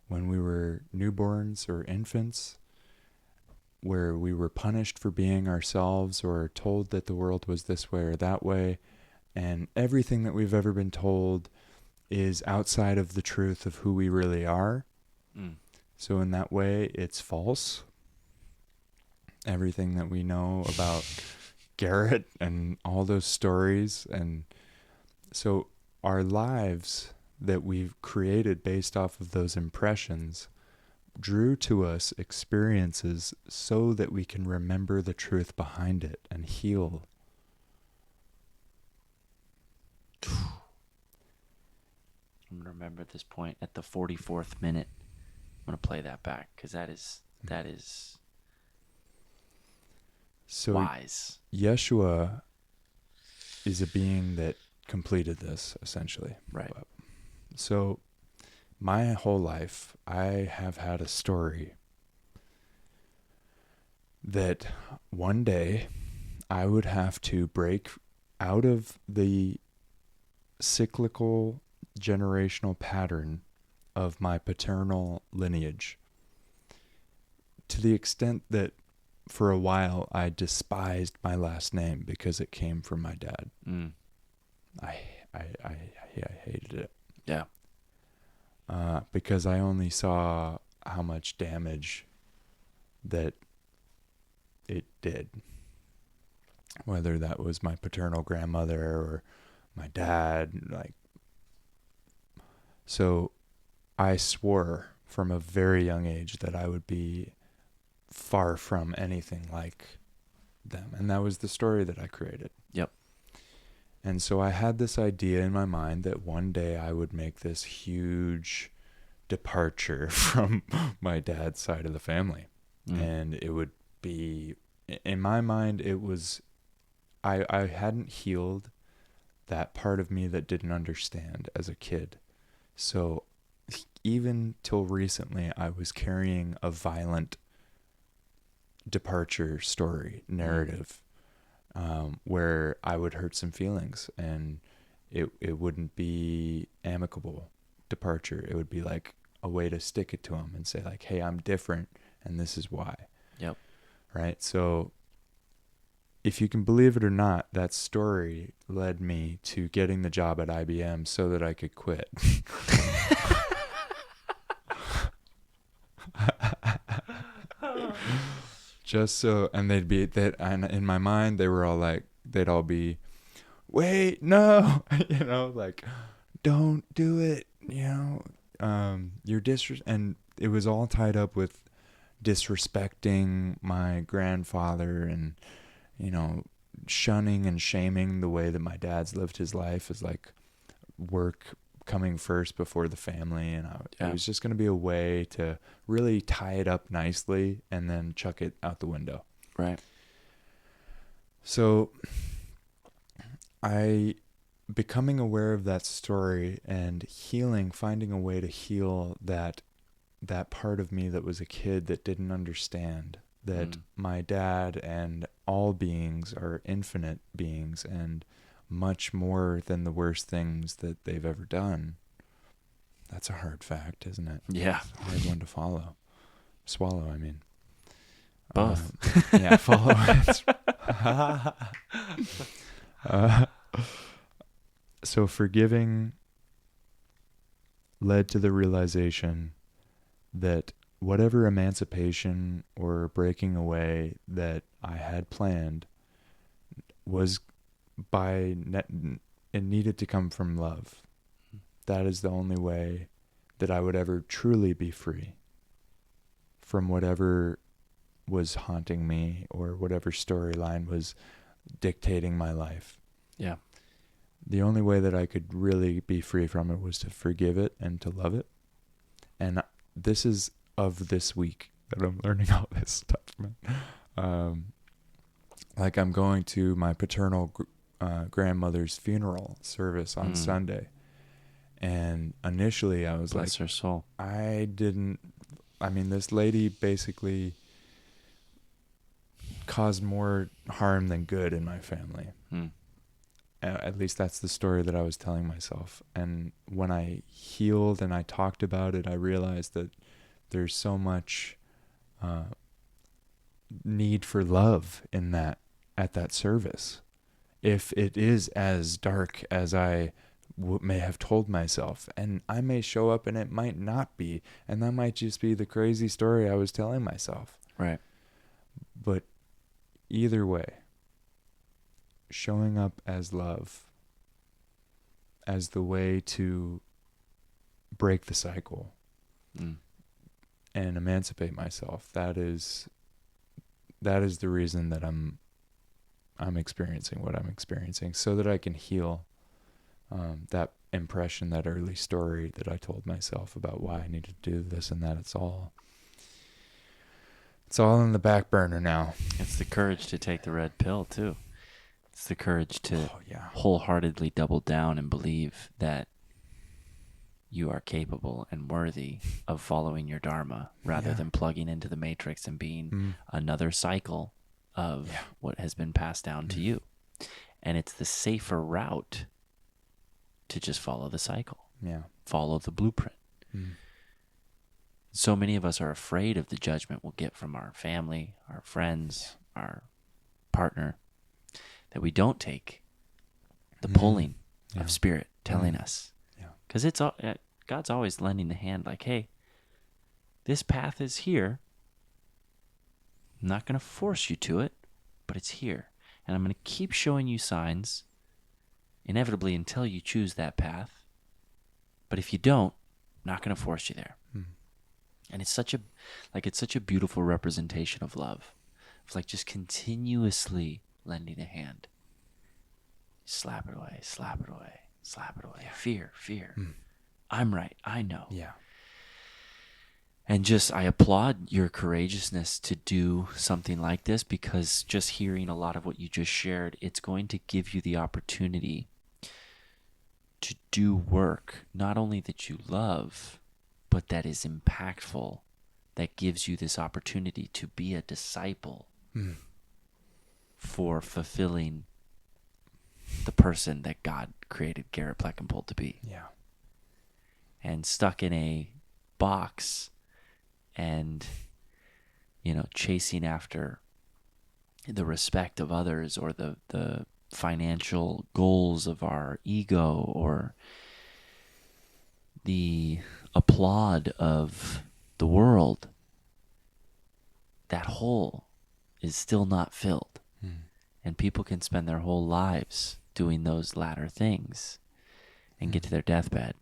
when we were newborns or infants, where we were punished for being ourselves or told that the world was this way or that way. And everything that we've ever been told is outside of the truth of who we really are. So in that way, it's false. Everything that we know about Garrett and all those stories. And so our lives that we've created based off of those impressions drew to us experiences so that we can remember the truth behind it and heal. I'm going to remember at this point at the 44th minute. I'm going to play that back because that is so wise. Yeshua is a being that completed this, essentially. Right. So my whole life, I have had a story that one day I would have to break out of the cyclical generational pattern of my paternal lineage. to the extent that for a while I despised my last name because it came from my dad. I hated it. Yeah. Because I only saw how much damage that it did. Whether that was my paternal grandmother or my dad, so I swore from a very young age that I would be far from anything like them. And that was the story that I created. Yep. And so I had this idea in my mind that one day I would make this huge departure from my dad's side of the family. And it would be, in my mind, it was, I hadn't healed that part of me that didn't understand as a kid. So even till recently, I was carrying a violent departure story narrative, where I would hurt some feelings, and it wouldn't be amicable departure. It would be like a way to stick it to them and say like, hey, I'm different and this is why. Yep. Right. So if you can believe it or not, that story led me to getting the job at IBM so that I could quit. Just so, and they'd be that, and in my mind they were all like, they'd all be, wait, no, like, don't do it, you're and it was all tied up with disrespecting my grandfather and, shunning and shaming the way that my dad's lived his life, as like work coming first before the family. And it was just going to be a way to really tie it up nicely and then chuck it out the window. Right. So becoming aware of that story and finding a way to heal that part of me that was a kid that didn't understand that my dad and all beings are infinite beings and much more than the worst things that they've ever done. That's a hard fact, isn't it? Yeah. It's a hard one to swallow, I mean. Both. Yeah, follow it. So forgiving led to the realization that whatever emancipation or breaking away that I had planned was it needed to come from love. That is the only way that I would ever truly be free from whatever was haunting me or whatever storyline was dictating my life. Yeah. The only way that I could really be free from it was to forgive it and to love it. And this is of this week that I'm learning all this stuff, man. Like I'm going to my paternal grandmother's funeral service on Sunday. And initially I was Bless her soul. This lady basically caused more harm than good in my family. At least that's the story that I was telling myself. And when I healed and I talked about it, I realized that there's so much need for love in that, at that service. If it is as dark as I may have told myself, and I may show up and it might not be, and that might just be the crazy story I was telling myself. Right. But either way, showing up as love, as the way to break the cycle and emancipate myself, that is the reason that I'm experiencing what I'm experiencing, so that I can heal that impression, that early story that I told myself about why I needed to do this and that. It's all in the back burner now. It's the courage to take the red pill too. It's the courage to wholeheartedly double down and believe that you are capable and worthy of following your dharma rather than plugging into the matrix and being another cycle of what has been passed down to you. And it's the safer route to just follow the cycle. Yeah. Follow the blueprint. So many of us are afraid of the judgment we'll get from our family, our friends, our partner, that we don't take the pulling Yeah. of Spirit telling us. Yeah. Because God's always lending the hand like, hey, this path is here. I'm not going to force you to it, but it's here. And I'm going to keep showing you signs, inevitably, until you choose that path. But if you don't, I'm not going to force you there. And it's such a beautiful representation of love. It's like just continuously lending a hand. Slap it away, slap it away, slap it away. Yeah. Fear. I'm right. I know. Yeah. And just, I applaud your courageousness to do something like this, because just hearing a lot of what you just shared, it's going to give you the opportunity to do work, not only that you love, but that is impactful, that gives you this opportunity to be a disciple for fulfilling the person that God created Garrett Plekenpol to be. Yeah. And stuck in a box and, chasing after the respect of others, or the financial goals of our ego, or the applaud of the world, that hole is still not filled. And people can spend their whole lives doing those latter things and get to their deathbed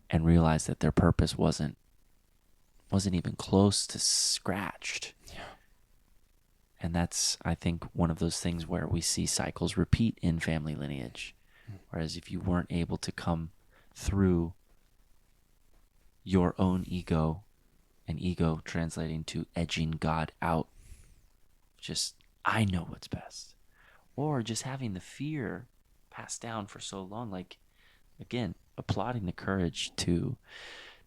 and realize that their purpose wasn't even close to scratched. Yeah. And that's, I think, one of those things where we see cycles repeat in family lineage. Whereas if you weren't able to come through your own ego, and ego translating to edging God out, just, I know what's best. Or just having the fear passed down for so long, like, again, applauding the courage to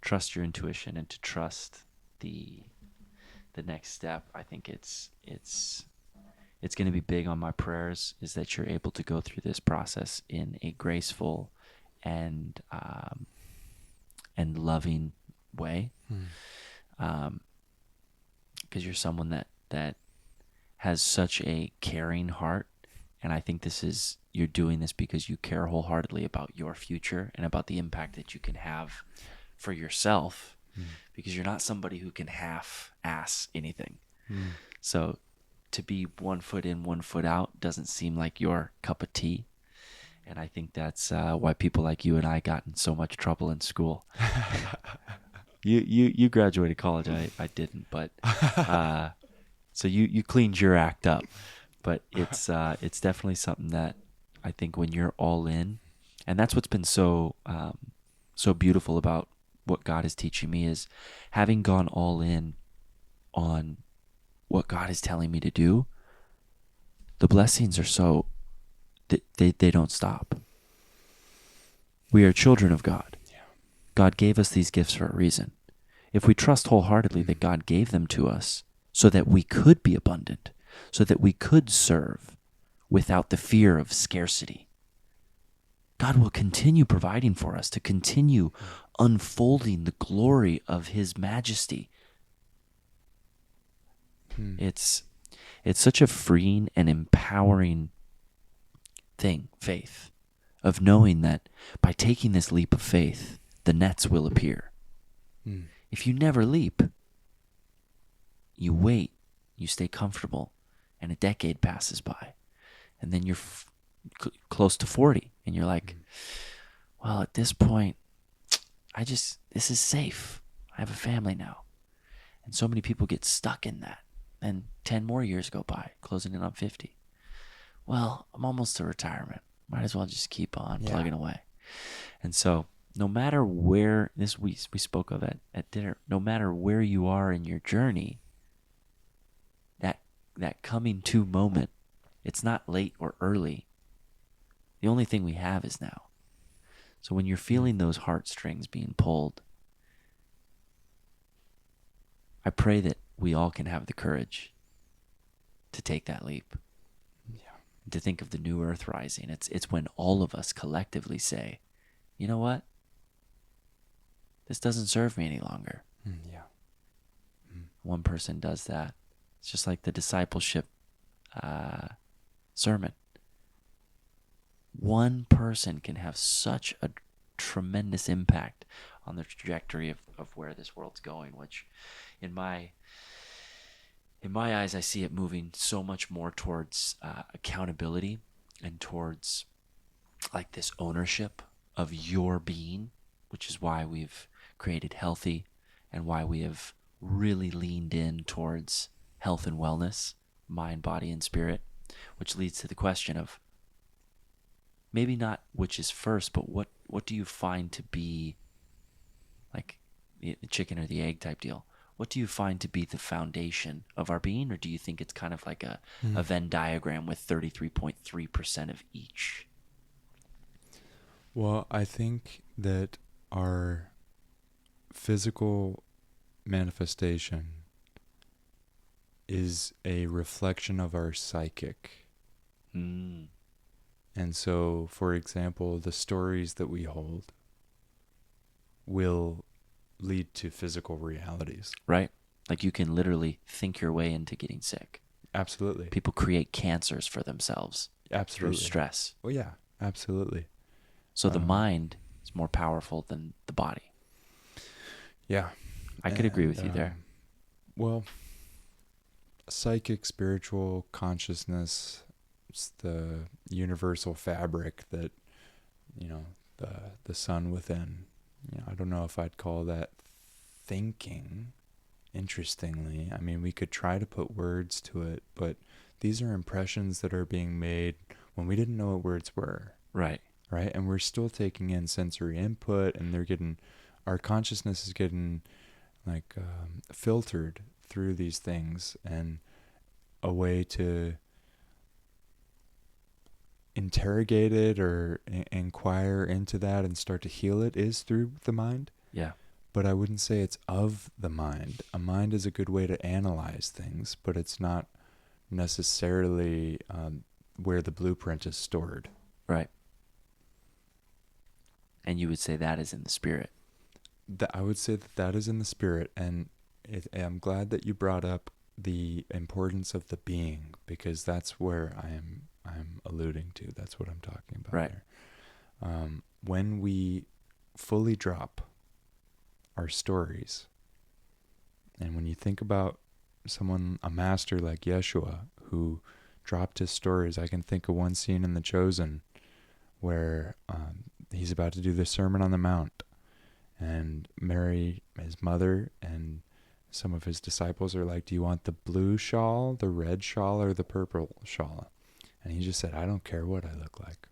trust your intuition and to trust the next step. I think it's going to be big on my prayers, is that you're able to go through this process in a graceful and loving way, because you're someone that has such a caring heart. And I think you're doing this because you care wholeheartedly about your future and about the impact that you can have for yourself, because you're not somebody who can half-ass anything. So to be 1 foot in, 1 foot out doesn't seem like your cup of tea. And I think that's why people like you and I got in so much trouble in school. You graduated college. I didn't, but so you cleaned your act up. But it's definitely something that I think when you're all in, and that's what's been so beautiful about what God is teaching me, is having gone all in on what God is telling me to do. The blessings are so they don't stop. We are children of God. Yeah. God gave us these gifts for a reason. If we trust wholeheartedly that God gave them to us so that we could be abundant, so that we could serve without the fear of scarcity, God will continue providing for us, to continue unfolding the glory of His majesty. It's such a freeing and empowering thing, faith, of knowing that by taking this leap of faith, the nets will appear. If you never leap, you wait, you stay comfortable, and a decade passes by, and then you're close to 40, and you're like, well, at this point, this is safe. I have a family now. And so many people get stuck in that. And 10 more years go by, closing in on 50. Well, I'm almost to retirement. Might as well just keep on plugging away. And so no matter where, this we spoke of at dinner, no matter where you are in your journey, that coming to moment, it's not late or early. The only thing we have is now. So when you're feeling those heartstrings being pulled, I pray that we all can have the courage to take that leap. To think of the new earth rising. It's when all of us collectively say, you know what? This doesn't serve me any longer. Yeah. One person does that. It's just like the discipleship sermon. One person can have such a tremendous impact on the trajectory of where this world's going, which in my eyes, I see it moving so much more towards accountability and towards like this ownership of your being, which is why we've created Healthy and why we have really leaned in towards health and wellness, mind, body, and spirit, which leads to the question of maybe not which is first, but what do you find to be like the chicken or the egg type deal? What do you find to be the foundation of our being, or do you think it's kind of like a Venn diagram with 33.3% of each? Well, I think that our physical manifestation is a reflection of our psychic. Mm. And so, for example, the stories that we hold will lead to physical realities. Right? Like you can literally think your way into getting sick. Absolutely. People create cancers for themselves Absolutely. through stress. Oh, yeah, absolutely. So the mind is more powerful than the body. Yeah. I could agree with you there. Well, psychic, spiritual consciousness, it's the universal fabric that, the sun within. I don't know if I'd call that thinking, interestingly. I mean, we could try to put words to it, but these are impressions that are being made when we didn't know what words were. Right. Right? And we're still taking in sensory input, and our consciousness is getting filtered through these things, and a way to interrogate it or inquire into that and start to heal it is through the mind. Yeah. But I wouldn't say it's of the mind. A mind is a good way to analyze things, but it's not necessarily where the blueprint is stored. Right. And you would say that is in the spirit. I would say that is in the spirit, and I'm glad that you brought up the importance of the being, because that's where I'm alluding to. That's what I'm talking about. Right. There. When we fully drop our stories, and when you think about a master like Yeshua who dropped his stories, I can think of one scene in The Chosen where he's about to do the Sermon on the Mount, and Mary, his mother, and some of his disciples are like, do you want the blue shawl, the red shawl, or the purple shawl? And he just said, I don't care what I look like.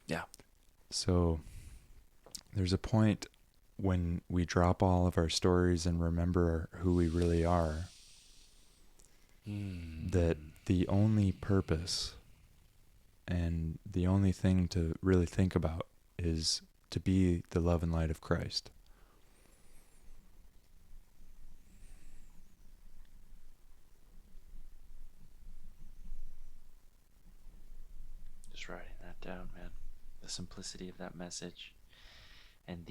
Yeah. So there's a point when we drop all of our stories and remember who we really are, that the only purpose and the only thing to really think about is to be the love and light of Christ. Just writing that down, man. The simplicity of that message and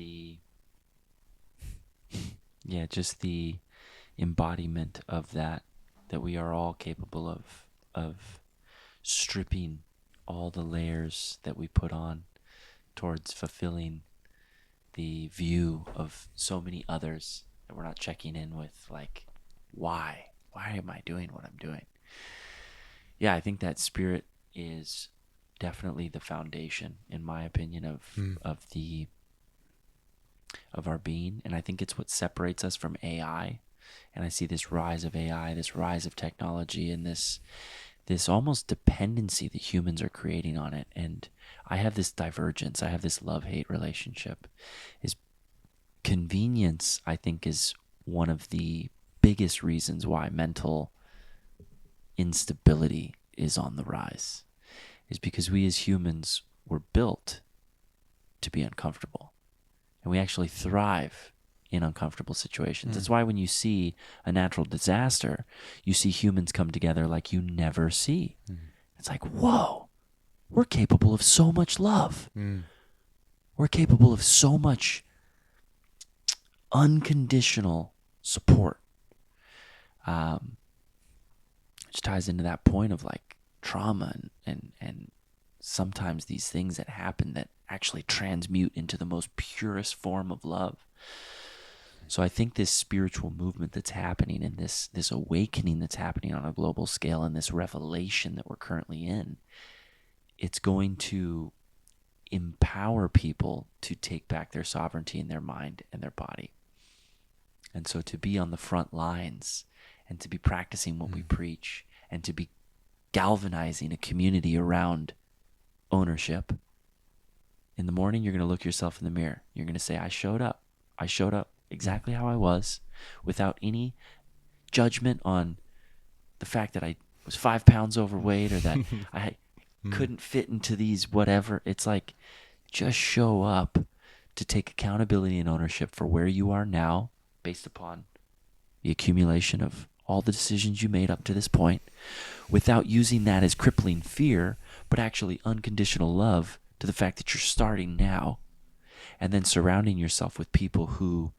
just the embodiment of that we are all capable of stripping all the layers that we put on towards fulfilling the view of so many others, that we're not checking in with, like, why am I doing what I'm doing? Yeah, I think that spirit is definitely the foundation, in my opinion, of our being, and I think it's what separates us from AI. And I see this rise of AI, this rise of technology, and this almost dependency that humans are creating on it. And I have this divergence. I have this love-hate relationship. Is convenience, I think, is one of the biggest reasons why mental instability is on the rise, is because we as humans were built to be uncomfortable, and we actually thrive in uncomfortable situations. That's why when you see a natural disaster, you see humans come together like you never see. It's like, whoa, we're capable of so much love. We're capable of so much unconditional support. Which ties into that point of like trauma and sometimes these things that happen that actually transmute into the most purest form of love. So I think this spiritual movement that's happening and this awakening that's happening on a global scale and this revelation that we're currently in, it's going to empower people to take back their sovereignty in their mind and their body. And so to be on the front lines and to be practicing what we preach and to be galvanizing a community around ownership. In the morning, you're going to look yourself in the mirror. You're going to say, I showed up. I showed up exactly how I was without any judgment on the fact that I was 5 pounds overweight or that I couldn't fit into these whatever. It's like, just show up to take accountability and ownership for where you are now based upon the accumulation of all the decisions you made up to this point without using that as crippling fear, but actually unconditional love to the fact that you're starting now, and then surrounding yourself with people who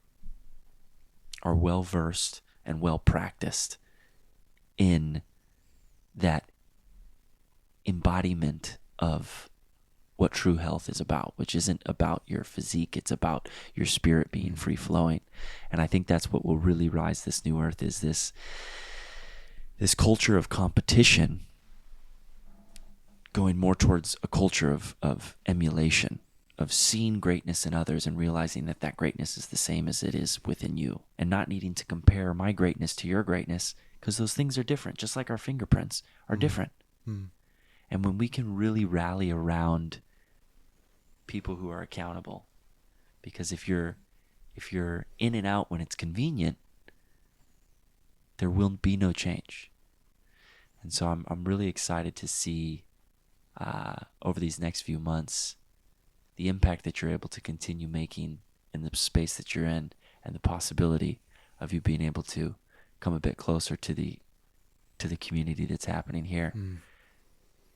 are well-versed and well-practiced in that embodiment of what true health is about, which isn't about your physique, it's about your spirit being free-flowing. And I think that's what will really rise this new earth, is this culture of competition going more towards a culture of emulation, of seeing greatness in others and realizing that that greatness is the same as it is within you, and not needing to compare my greatness to your greatness, because those things are different, just like our fingerprints are different. And when we can really rally around people who are accountable, because if you're in and out when it's convenient, there will be no change. And so I'm really excited to see over these next few months the impact that you're able to continue making in the space that you're in, and the possibility of you being able to come a bit closer to the community that's happening here.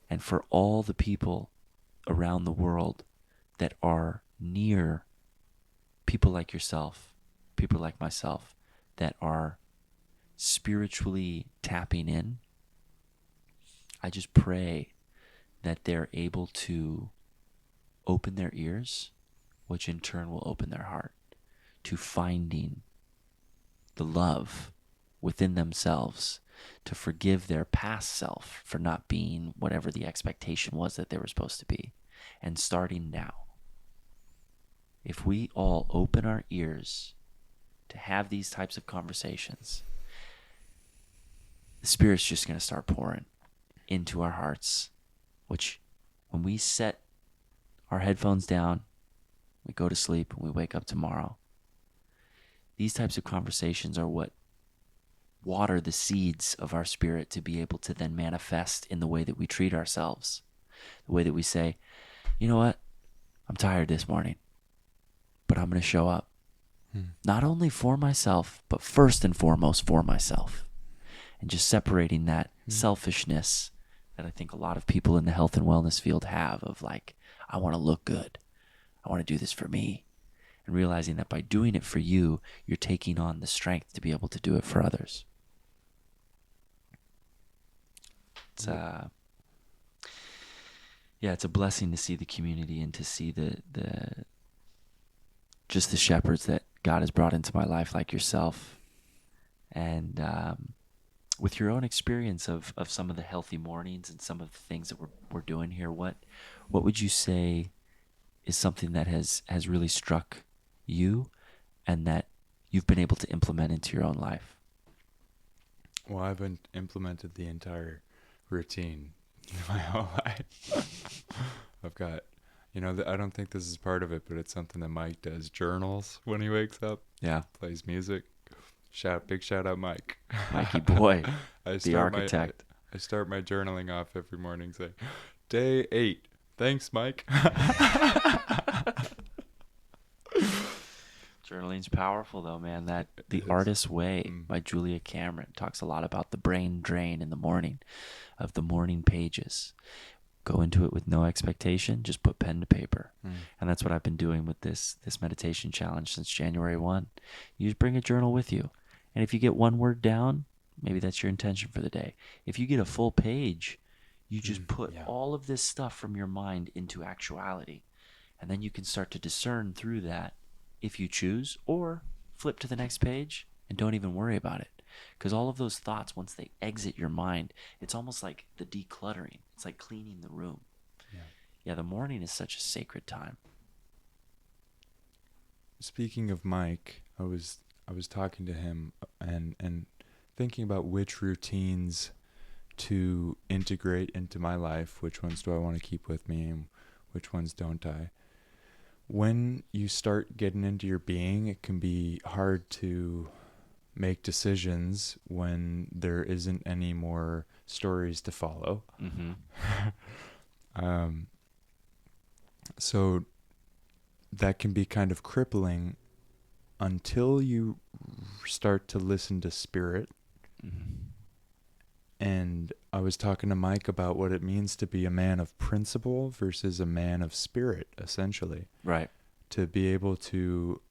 And for all the people around the world that are near people like yourself, people like myself, that are spiritually tapping in, I just pray that they're able to open their ears, which in turn will open their heart to finding the love within themselves, to forgive their past self for not being whatever the expectation was that they were supposed to be, and starting now. If we all open our ears to have these types of conversations, the Spirit's just going to start pouring into our hearts, which when we set our headphones down, we go to sleep, and we wake up tomorrow, these types of conversations are what water the seeds of our spirit to be able to then manifest in the way that we treat ourselves, the way that we say, you know what, I'm tired this morning, but I'm going to show up, not only for myself, but first and foremost for myself. And just separating that selfishness that I think a lot of people in the health and wellness field have, of like, I want to look good, I want to do this for me, and realizing that by doing it for you, you're taking on the strength to be able to do it for others. It's it's a blessing to see the community and to see the just the shepherds that God has brought into my life, like yourself, and with your own experience of some of the healthy mornings and some of the things that we're doing here. What would you say is something that has really struck you and that you've been able to implement into your own life? Well, I've implemented the entire routine my whole life. I've got, I don't think this is part of it, but it's something that Mike does. Journals when he wakes up. Yeah. Plays music. Big shout out, Mike. Mikey boy, the architect. I start my journaling off every morning saying, day 8. Thanks, Mike. Journaling's powerful though, man. That The Artist's Way by Julia Cameron talks a lot about the brain drain in the morning, of the morning pages. go into it with no expectation, just put pen to paper. Mm. And that's what I've been doing with this meditation challenge since January 1. You just bring a journal with you. And if you get one word down, maybe that's your intention for the day. If you get a full page, you just put all of this stuff from your mind into actuality. And then you can start to discern through that if you choose, or flip to the next page and don't even worry about it. Because all of those thoughts, once they exit your mind, it's almost like the decluttering. It's like cleaning the room. Yeah, the morning is such a sacred time. Speaking of Mike, I was talking to him and thinking about which routines to integrate into my life, which ones do I want to keep with me and which ones don't I. When you start getting into your being, it can be hard to make decisions when there isn't any more stories to follow. Mm-hmm. So that can be kind of crippling until you start to listen to spirit. Mm-hmm. And I was talking to Mike about what it means to be a man of principle versus a man of spirit, essentially. Right. To be able to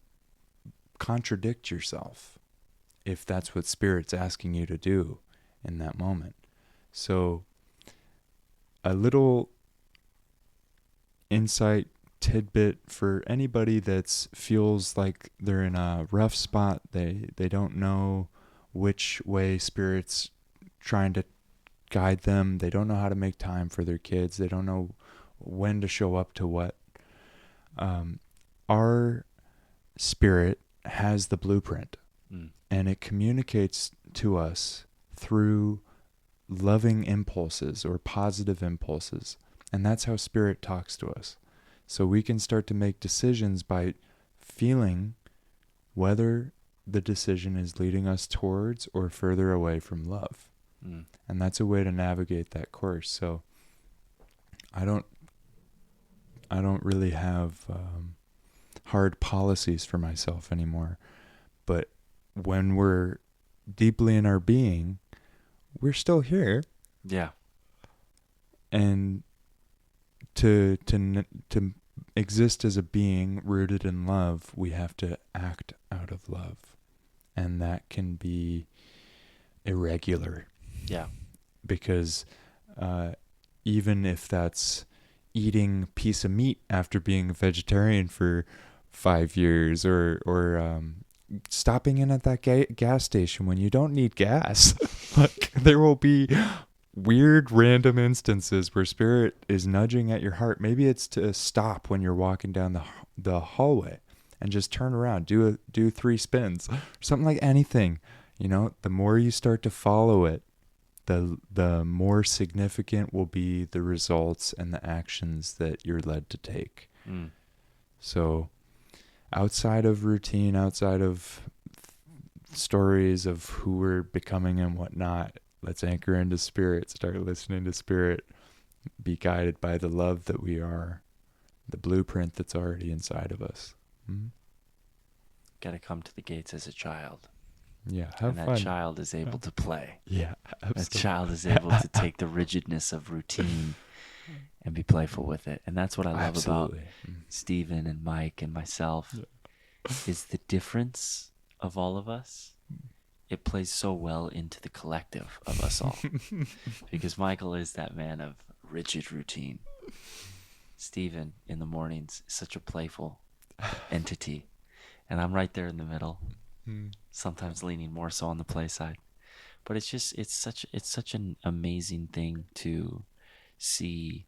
contradict yourself if that's what spirit's asking you to do in that moment. So a little insight tidbit for anybody that feels like they're in a rough spot, they don't know which way spirit's trying to guide them, they don't know how to make time for their kids, they don't know when to show up to what. Our spirit has the blueprint, and it communicates to us through loving impulses or positive impulses, and that's how spirit talks to us. So we can start to make decisions by feeling whether the decision is leading us towards or further away from love. And that's a way to navigate that course. So I don't really have hard policies for myself anymore. But when we're deeply in our being, we're still here. Yeah. And to exist as a being rooted in love, we have to act out of love. And that can be irregular. Yeah. Because even if that's eating a piece of meat after being a vegetarian for 5 years, or stopping in at that gas station when you don't need gas, like there will be weird random instances where spirit is nudging at your heart. Maybe it's to stop when you're walking down the hallway and just turn around, do 3 spins, something like anything. You know, the more you start to follow it, the more significant will be the results and the actions that you're led to take. So outside of routine, outside of stories of who we're becoming and whatnot, let's anchor into spirit, start listening to spirit, be guided by the love that we are, the blueprint that's already inside of us. Got to come to the gates as a child. Yeah, have and that fun. child is able to play. Yeah, absolutely. That child is able to take the rigidness of routine and be playful with it. And that's what I love about Stephen and Mike and myself, is the difference of all of us. It plays so well into the collective of us all. Because Michael is that man of rigid routine. Stephen, in the mornings, is such a playful entity. And I'm right there in the middle. Sometimes leaning more so on the play side, but it's such an amazing thing to see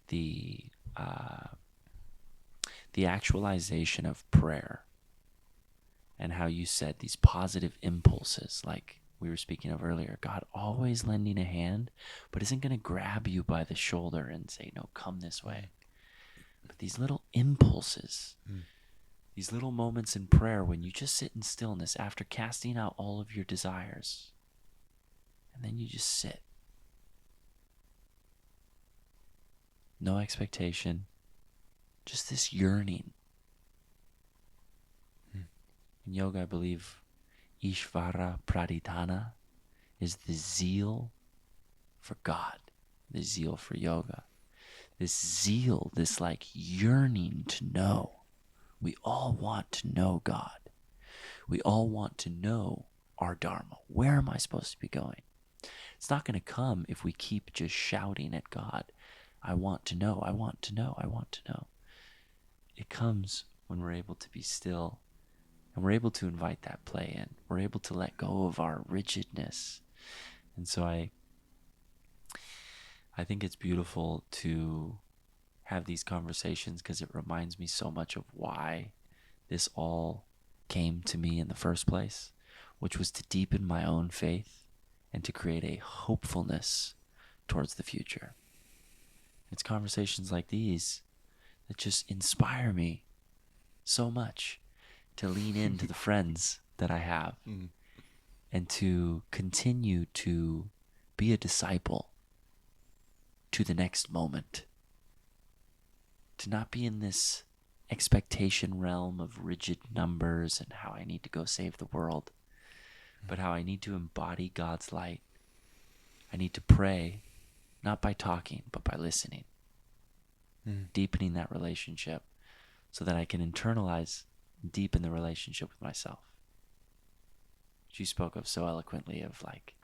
the actualization of prayer, and how you said these positive impulses, like we were speaking of earlier. God always lending a hand, but isn't going to grab you by the shoulder and say, "No, come this way." But these little impulses. These little moments in prayer when you just sit in stillness after casting out all of your desires. And then you just sit. No expectation. Just this yearning. In yoga, I believe Ishvara Praditana is the zeal for God, the zeal for yoga. this zeal, this like yearning to know. We all want to know God. We all want to know our Dharma. Where am I supposed to be going? It's not going to come if we keep just shouting at God, I want to know, I want to know, I want to know. It comes when we're able to be still and we're able to invite that play in. We're able to let go of our rigidness. And so I think it's beautiful to have these conversations because it reminds me so much of why this all came to me in the first place, which was to deepen my own faith and to create a hopefulness towards the future. It's conversations like these that just inspire me so much to lean into the friends that I have and to continue to be a disciple to the next moment. To not be in this expectation realm of rigid numbers and how I need to go save the world, but how I need to embody God's light. I need to pray, not by talking, but by listening. Deepening that relationship so that I can internalize and deepen the relationship with myself. Which you spoke of so eloquently of like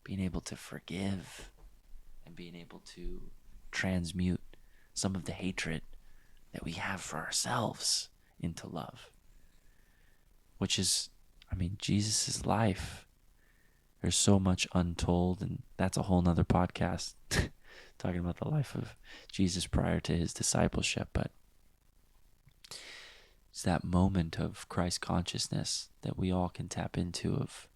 being able to forgive and being able to transmute some of the hatred that we have for ourselves into love. Which is, I mean, Jesus' life. There's so much untold, and that's a whole nother podcast talking about the life of Jesus prior to his discipleship. But it's that moment of Christ consciousness that we all can tap into of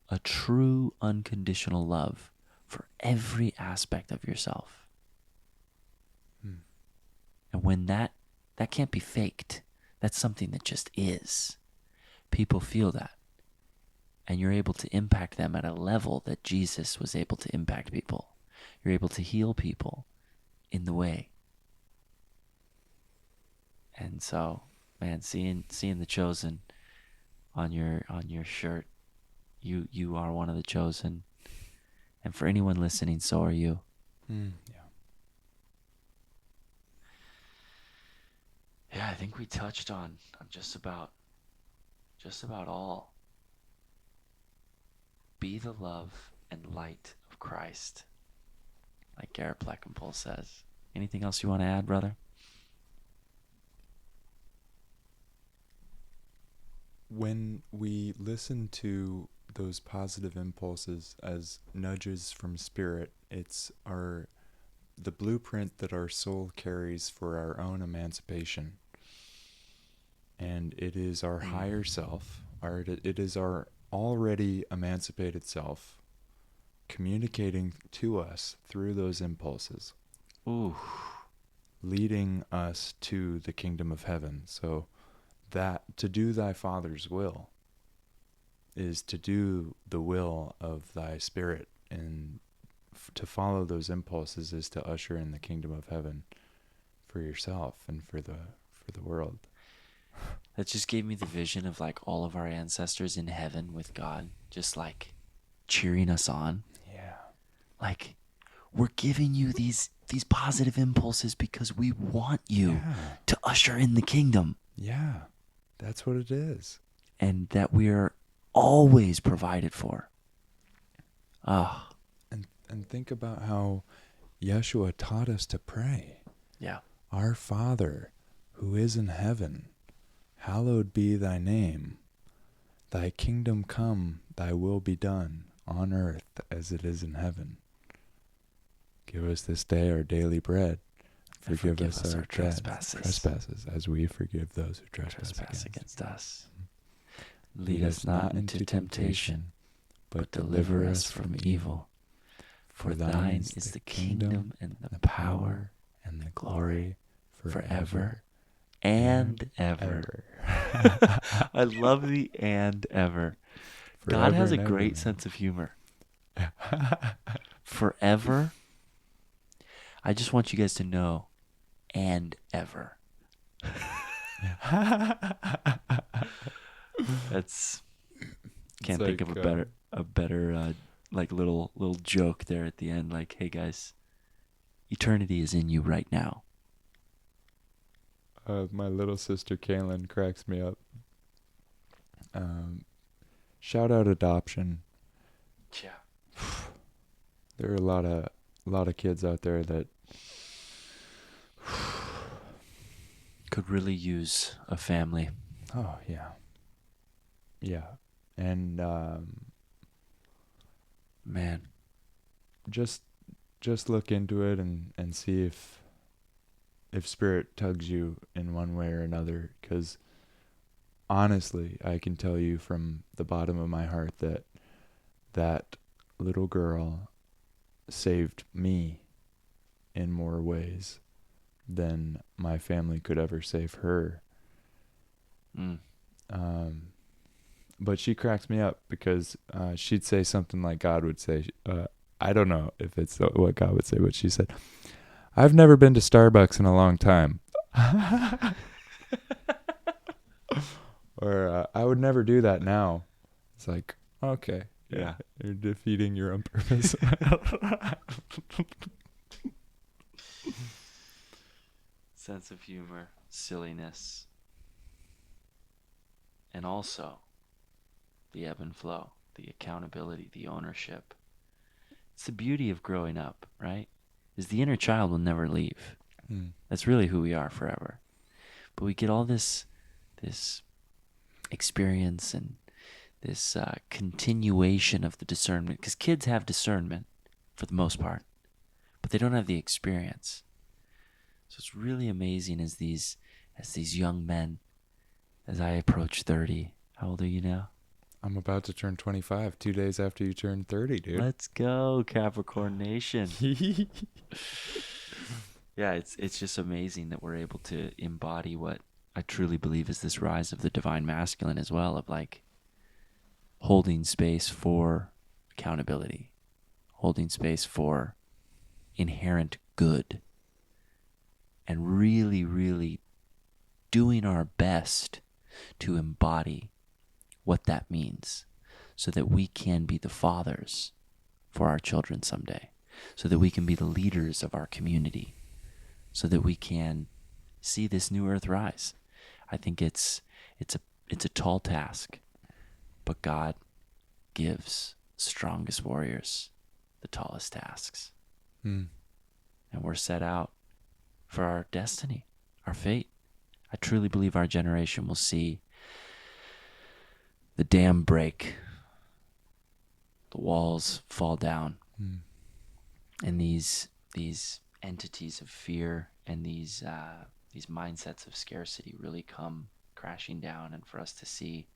a true unconditional love for every aspect of yourself. And when that can't be faked, that's something that just is. People feel that. And you're able to impact them at a level that Jesus was able to impact people. You're able to heal people in the way. And so, man, seeing the chosen on your shirt, you are one of the chosen. And for anyone listening, so are you. Yeah, I think we touched on just about all. Be the love and light of Christ, like Garrett Plekenpol says. Anything else you want to add, brother? When we listen to those positive impulses as nudges from spirit, it's the blueprint that our soul carries for our own emancipation. And it is our higher self, it is our already emancipated self communicating to us through those impulses. Leading us to the kingdom of heaven. So that to do thy Father's will is to do the will of thy spirit, and to follow those impulses is to usher in the kingdom of heaven for yourself and for the world. That just gave me the vision of like all of our ancestors in heaven with God, just like cheering us on. Yeah. Like, we're giving you these positive impulses because we want you to usher in the kingdom. Yeah, that's what it is. And that we're always provided for. And think about how Yeshua taught us to pray. Yeah. Our Father, who is in heaven, hallowed be thy name. Thy kingdom come, thy will be done, on earth as it is in heaven. Give us this day our daily bread. Forgive us our trespasses, as we forgive those who trespass against us. Lead us not into temptation, but deliver us from evil. For thine is the kingdom and the power and the glory forever and ever. I love the and ever. God has a great sense of humor. Forever. I just want you guys to know, and ever. That's can't think of a better like little joke there at the end. Like, hey guys, Eternity is in you right now. My little sister Kaylin cracks me up. Shout out adoption. Yeah. There are a lot of kids out there that Could really use a family. oh yeah, and Man. just look into it and see if spirit tugs you in one way or another, because honestly I can tell you from the bottom of my heart that little girl saved me in more ways than my family could ever save her. But she cracks me up because she'd say something like God would say. I don't know if it's what God would say, but she said, "I've never been to Starbucks in a long time." Or I would never do that now. It's like, okay, Yeah. you're defeating your own purpose. Sense of humor, silliness, and also the ebb and flow, the accountability, the ownership. It's the beauty of growing up, right? Is the inner child will never leave. That's really who we are forever. But we get all this experience and this continuation of the discernment, because kids have discernment for the most part, but they don't have the experience. So it's really amazing as these young men, as I approach 30. How old are you now? I'm about to turn 25, 2 days after you turn 30, dude. Let's go, Capricorn Nation. Yeah, it's just amazing that we're able to embody what I truly believe is this rise of the divine masculine as well, of like holding space for accountability, holding space for inherent good, and really, really doing our best to embody what that means so that we can be the fathers for our children someday, so that we can be the leaders of our community, so that we can see this new earth rise. I think it's a tall task, but God gives strongest warriors the tallest tasks. And we're set out for our destiny, our fate. I truly believe our generation will see the dam break, the walls fall down, and these entities of fear and these mindsets of scarcity really come crashing down, and for us to see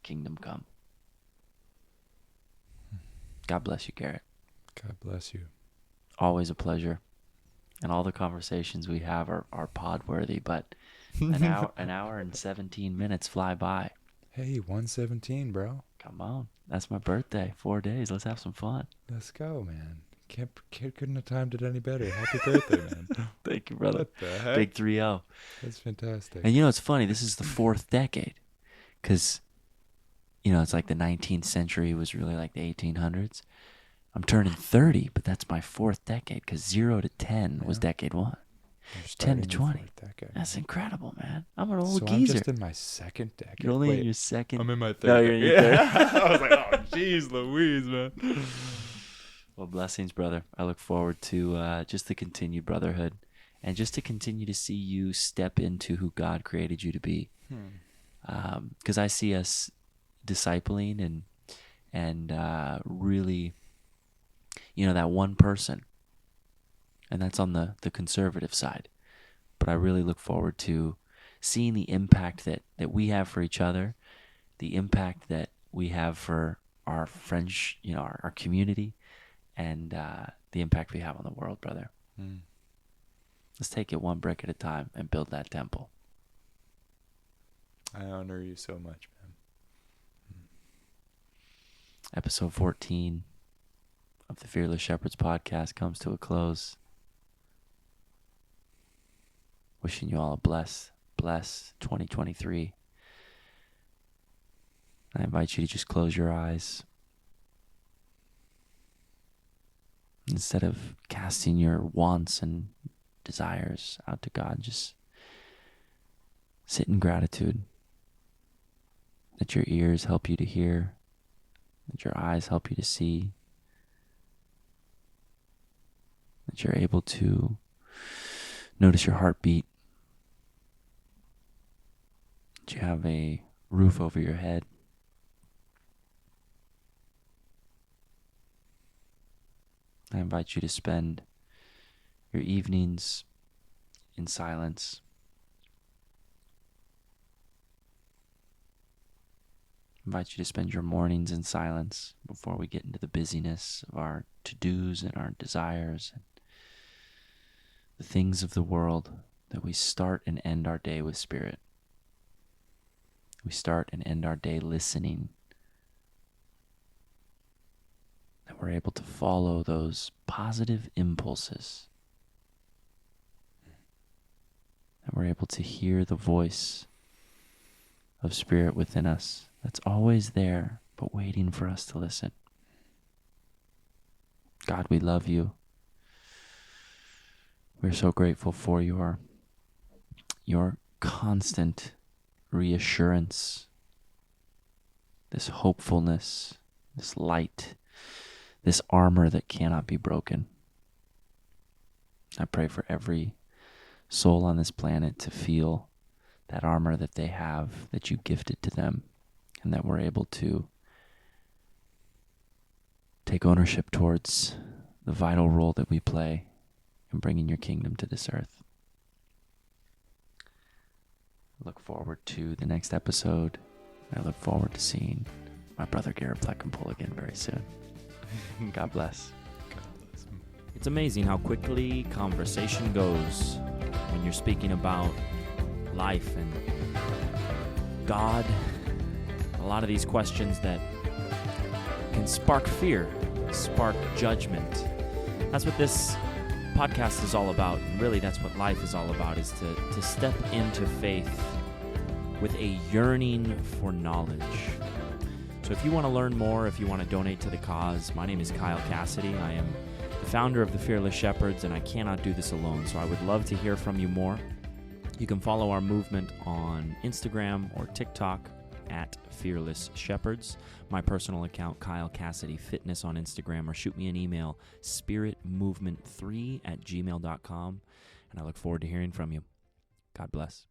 kingdom come. God bless you, Garrett. God bless you. Always a pleasure. And all the conversations we have are pod worthy, but an hour and 17 minutes fly by. Hey, 117, bro. Come on. That's my birthday. 4 days. Let's have some fun. Let's go, man. Kid couldn't have timed it any better. Happy birthday, man. Thank you, brother. What the heck? Big 3-0. That's fantastic. And it's funny. This is the fourth decade. Because, it's like the 19th century was really like the 1800s. I'm turning 30, but that's my fourth decade, because 0 to 10 was decade 1. 10 to 20. That's incredible, man. I'm an old geezer. I'm just in my second decade. You're only in your second. I'm in my third. No, you're in your third. I was like, oh, jeez, Louise, man. Well, blessings, brother. I look forward to just the continued brotherhood, and just to continue to see you step into who God created you to be. Because I see us discipling and really, that one person. And that's on the conservative side. But I really look forward to seeing the impact that we have for each other, the impact that we have for our friends, our community, and the impact we have on the world, brother. Let's take it one brick at a time and build that temple. I honor you so much, man. Episode 14 of the Fearless Shepherds podcast comes to a close. Wishing you all a blessed 2023. I invite you to just close your eyes. Instead of casting your wants and desires out to God, just sit in gratitude. That your ears help you to hear, that your eyes help you to see, that you're able to notice your heartbeat, that you have a roof over your head. I invite you to spend your evenings in silence. I invite you to spend your mornings in silence before we get into the busyness of our to-dos and our desires and the things of the world, that we start and end our day with Spirit. We start and end our day listening. That we're able to follow those positive impulses. That we're able to hear the voice of Spirit within us that's always there, but waiting for us to listen. God, we love you. We're so grateful for your constant reassurance, this hopefulness, this light, this armor that cannot be broken. I pray for every soul on this planet to feel that armor that they have, that you gifted to them, and that we're able to take ownership towards the vital role that we play in bringing your kingdom to this earth. I look forward to the next episode. I look forward to seeing my brother Garrett Plekenpol again very soon. God bless. God bless him. It's amazing how quickly conversation goes when you're speaking about life and God. A lot of these questions that can spark fear, spark judgment. That's what this podcast is all about. And really, that's what life is all about, is to step into faith with a yearning for knowledge. So if you want to learn more, if you want to donate to the cause, my name is Kyle Cassidy. I am the founder of the Fearless Shepherds, and I cannot do this alone. So I would love to hear from you more. You can follow our movement on Instagram or TikTok at Fearless Shepherds. My personal account, Kyle Cassidy Fitness on Instagram, or shoot me an email, spiritmovement3@gmail.com. And I look forward to hearing from you. God bless.